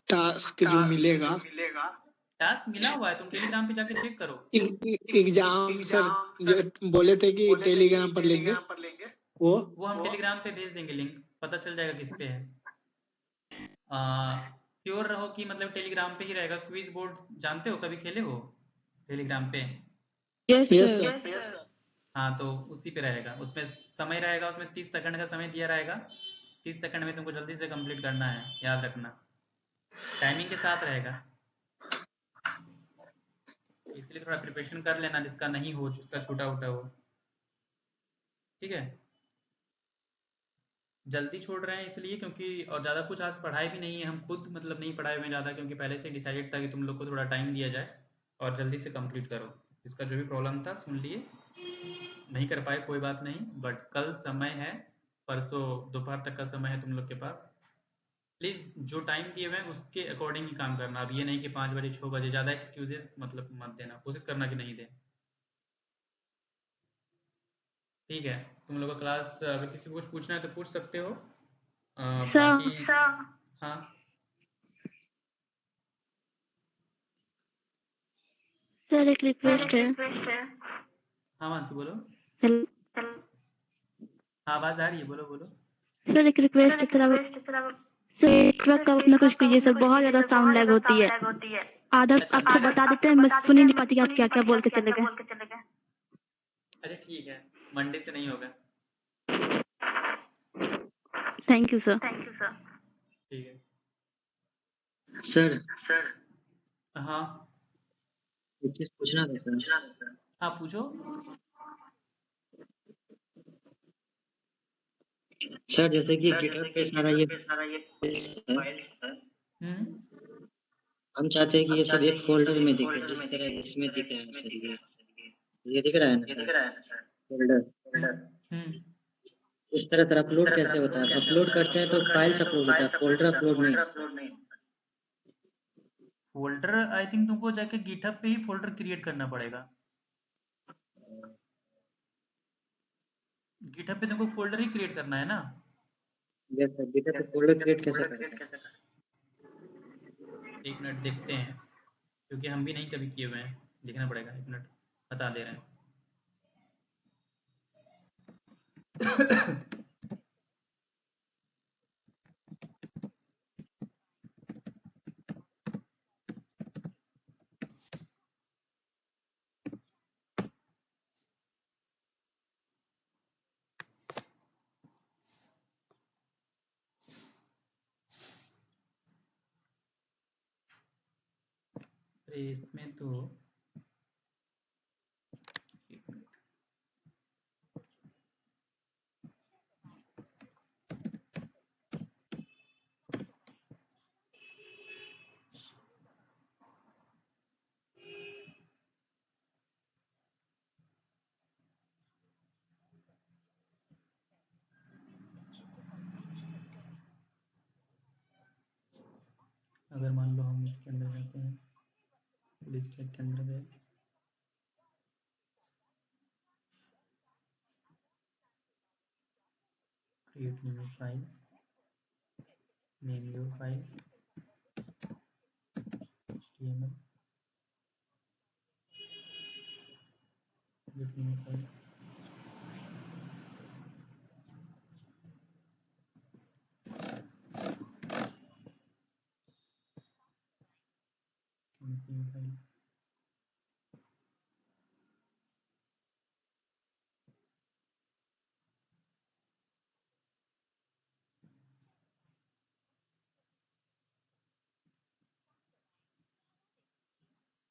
टास्क जो मिलेगा, टास्क मिला हुआ है, तुम टेलीग्राम पे जाके चेक करो। एग्जाम सर जो बोले थे कि टेलीग्राम पर लेंगे, वो हम टेलीग्राम पे भेज देंगे लिंक, पता चल जाएगा किस पे है। श्योर रहो कि मतलब टेलीग्राम पे ही रहेगा। क्विज बोर्ड जानते हो, कभी खेले हो टेलीग्राम पे? Yes sir. हाँ, तो उसी पे रहेगा। उसमें समय रहेगा, उसमें 30 सेकंड का समय दिया रहेगा। 30 सेकंड में तुमको जल्दी से कंप्लीट करना है, याद रखना। टाइमिंग के साथ रहेगा, इसलिए थोड़ा प्रिपरेशन कर लेना, जिसका नहीं हो, जिसका छूटा उटा हो। ठीक है। जल्दी छोड़ रहे हैं इसलिए क्योंकि, और ज़्यादा कुछ आज पढ़ाई भी नहीं है, हम खुद मतलब नहीं पढ़ाए हुए ज़्यादा, क्योंकि पहले से डिसाइडेड था कि तुम लोग को थोड़ा टाइम दिया जाए और जल्दी से कंप्लीट करो। जिसका जो भी प्रॉब्लम था सुन लिए, नहीं कर पाए कोई बात नहीं, बट कल समय है, परसों दोपहर तक का समय है तुम लोग के पास। प्लीज़ जो टाइम दिए हुए हैं उसके अकॉर्डिंग ही काम करना। अब ये नहीं कि 5 बजे 6 बजे, ज़्यादा एक्सक्यूजेस मतलब मत देना, कोशिश करना कि नहीं दें। ठीक है। तुम लोग का क्लास, अगर किसी को कुछ पूछना है तो पूछ सकते हो। बाकी हाँ सर एक रिक्वेस्ट है। हाँ मानसी बोलो। हेलो हाँ, आवाज़ आ रही है, बोलो बोलो। सर, एक रिक्वेस्ट है सर, नेटवर्क का अपना कुछ कीजिए सर, बहुत ज्यादा साउंड लैग होती है। आधा आपको बता देते हैं, मैं सुन ही नहीं पाती आप क्या क्या बोल के चले गए। अच्छा ठीक है, मंडे से नहीं होगा। Thank you sir. ठीक है। सर हाँ एक चीज पूछना था सर। हाँ, पूछो। सर जैसे कि गिटहब पे सारा ये हम चाहते हैं कि ये सब एक फोल्डर में दिखे, जिस तरह इसमें दिख रहा है सर, ये दिख रहा है ना सर फोल्डर। इस तरह सर अपलोड कैसे होता है? अपलोड करते हैं तो फाइल्स अपलोड होता है, फोल्डर अपलोड नहीं। फोल्डर आई थिंक तुमको जाके गिटहब पे ही फोल्डर क्रिएट करना पड़ेगा। गिटहब पे तुमको फोल्डर ही क्रिएट करना है ना। यस सर, गिटहब पे फोल्डर क्रिएट कैसे करते हैं? एक मिनट देखते हैं, क्योंकि हम भी नहीं कभी किए हुए हैं, देखना पड़ेगा। एक मिनट बता दे रहे हैं। इसमें तो अगर मान लो हम इसके अंदर जाते हैं, पुलिस टैग के अंदर गए, create new file, name your file, HTML, create new file, new file.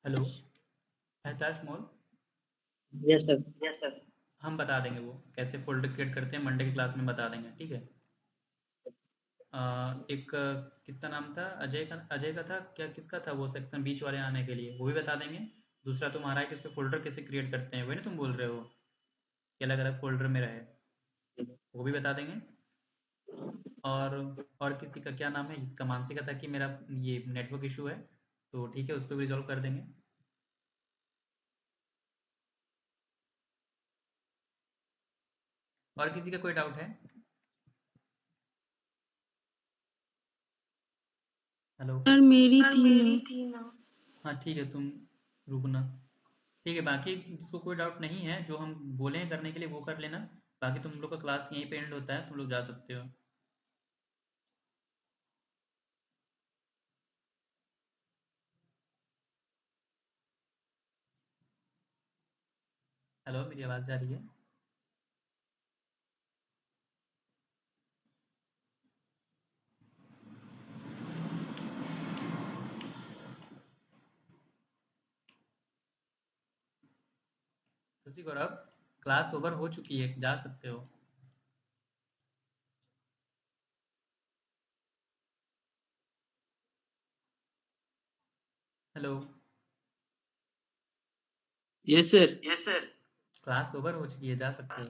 Hello Ehtash Mall. Yes sir. हम बता देंगे वो कैसे फोल्डर क्रिएट करते हैं, मंडे की क्लास में बता देंगे। ठीक है। एक किसका नाम था, अजय का था क्या, किसका था वो सेक्शन बीच वाले आने के लिए, वो भी बता देंगे। दूसरा तुम्हारा है कि उसके फोल्डर कैसे क्रिएट करते हैं, वही ना तुम बोल रहे हो कि अलग अलग फोल्डर में रहे, वो भी बता देंगे। और किसी का क्या नाम है जिसका मानसी का था कि मेरा ये नेटवर्क इशू है, तो ठीक है उसको भी रिजॉल्व कर देंगे। और किसी का कोई डाउट है? हेलो सर मेरी थी ना। हाँ ठीक है, तुम रुकना। ठीक है, बाकी जिसको कोई डाउट नहीं है, जो हम बोले हैं करने के लिए वो कर लेना। बाकी तुम लोग का क्लास यहीं पे एंड होता है, तुम लोग जा सकते हो। हेलो, मेरी आवाज़ जा रही है? शशि गौरव, क्लास ओवर हो चुकी है, जा सकते हो। Hello. Yes sir. Class over हो चुकी है, जा सकते हो।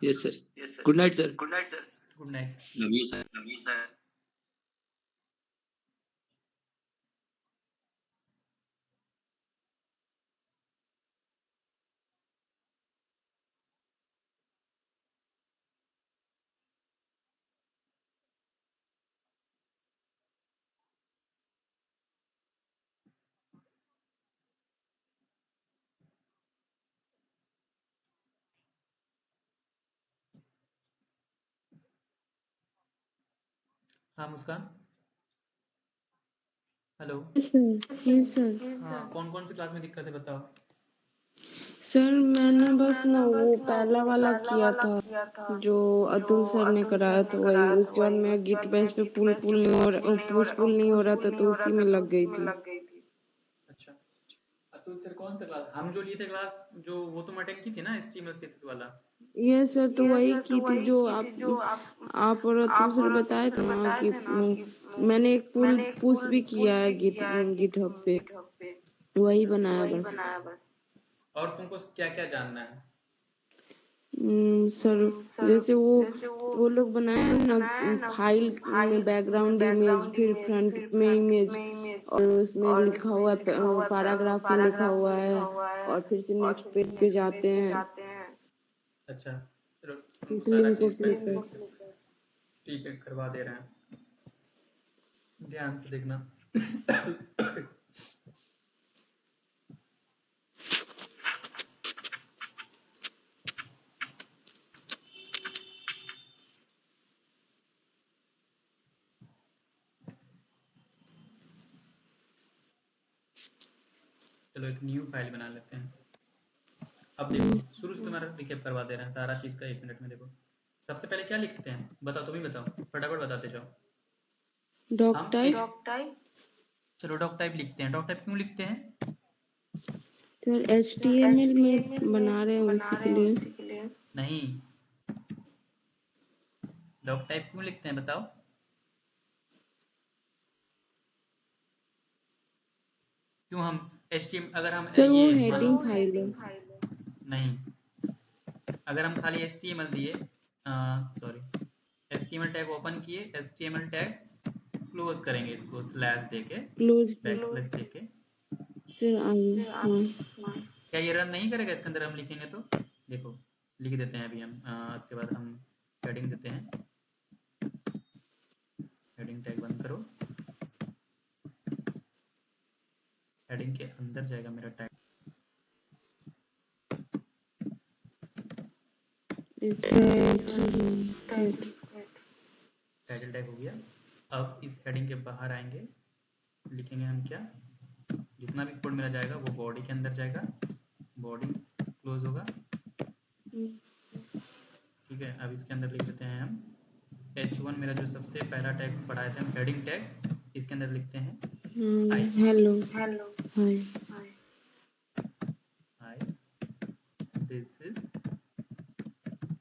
Yes sir. Good night sir. Good night. Love you sir. हाँ मुस्कान। हेलो। Yes sir. हाँ, कौन कौन सी क्लास में दिक्कत है बताओ। सर मैंने बस ना वो पहला वाला किया था जो अतुल सर ने कराया था वही, उसके बाद मैं गिट बेस पे पुश पुल नहीं हो रहा था तो उसी में लग गई थी। अच्छा, अतुल सर कौन सा क्लास हम जो लिए थे क्लास, जो वो तुम अटेंड की थी ना, HTML CSS वाला? ये सर तो वही की थी जो आप और अतुल सर बताए थे ना कि मैंने एक पुश भी किया है गिटहब पे, वही बनाया बस। और तुमको क्या क्या जानना है? सर जैसे वो लोग बनाए हैं ना फाइल में बैकग्राउंड इमेज, फिर फ्रंट में इमेज, और उसमें लिखा हुआ है पैराग्राफ में लिखा हुआ है, और फिर से नेक्स्ट पेज पे जाते हैं, अच्छा, चलो तुमको इसलिए सारा हमको चीज़ फ्लिप पहले, है। ठीक है करवा दे रहे हैं, ध्यान से देखना। चलो एक न्यू फाइल बना लेते हैं। अब देखो शुरू से तुम्हारा रिकेप करवा दे रहे हैं सारा चीज़ का, 1 मिनट में देखो। सबसे पहले क्या लिखते हैं बताओ, तुम ही बताओ, फटाफट बताते जाओ। डॉक हम टाइप। चलो डॉक टाइप लिखते हैं। डॉक टाइप क्यों लिखते हैं? सर HTML में बना रहे हैं उसी के लिए। नहीं, डॉक टाइप क्यों लिखते हैं बताओ? क्यों हम HTML, अगर हम सर वो ये हेडिंग फाइल है। नहीं, अगर हम खाली HTML दिए, सॉरी, HTML टैग ओपन किए, HTML टैग क्लोज करेंगे इसको स्लैश देके, क्लोज बैकस्लैश देके, सर हाँ। क्या ये रन नहीं करेगा इसके अंदर हम लिखेंगे तो? देखो लिख देते हैं अभी हम, इसके बाद हम हेडिंग देते हैं, हेडिंग टैग बंद करो, हेडिंग के अंदर जाएगा मेरा टैग, टाइटल टैग हो गया। अब इस हेडिंग के बाहर आएंगे, लिखेंगे हम क्या, जितना भी कोड मेरा जाएगा वो बॉडी के अंदर जाएगा, बॉडी क्लोज होगा, ठीक है। अब इसके अंदर लिख देते हैं हम H1, मेरा जो सबसे पहला टैग पढ़ाए थे हम, हेडिंग टैग, इसके अंदर लिखते हैं hello hi. Hi, this is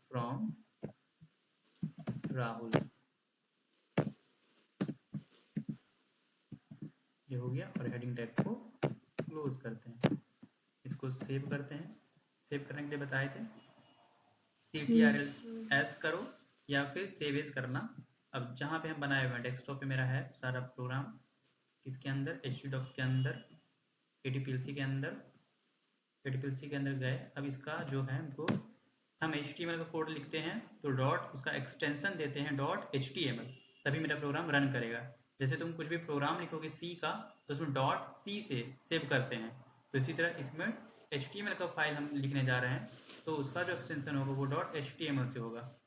from Rahul, ये हो गया। और हेडिंग टैग को क्लोज पुश करते हैं, इसको सेव करते हैं। सेव करने के लिए बताए थे CTRL-S करो या फिर सेव एज करना। अब जहाँ पे हम बनाए हुए हैं डेस्कटॉप पे मेरा है सारा प्रोग्राम, किसके अंदर, htdocs के अंदर, ATPLC के अंदर गए। अब इसका जो है हमको, हम HTML का कोड लिखते हैं तो डॉट उसका एक्सटेंशन देते हैं .html, तभी मेरा प्रोग्राम रन करेगा। जैसे तुम कुछ भी प्रोग्राम लिखोगे C का तो उसमें .c से सेव करते हैं, तो इसी तरह इसमें HTML का फाइल हम लिखने जा रहे हैं तो उसका जो एक्सटेंशन होगा वो .html से होगा।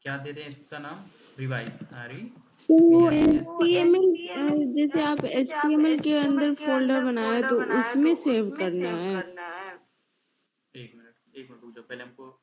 क्या देते हैं इसका नाम, रिवाइज, तो वो HTML जैसे आप HTML के अंदर फोल्डर बनाया तो उसमें सेव करना है। एक मिनट रुक जाओ, पहले हमको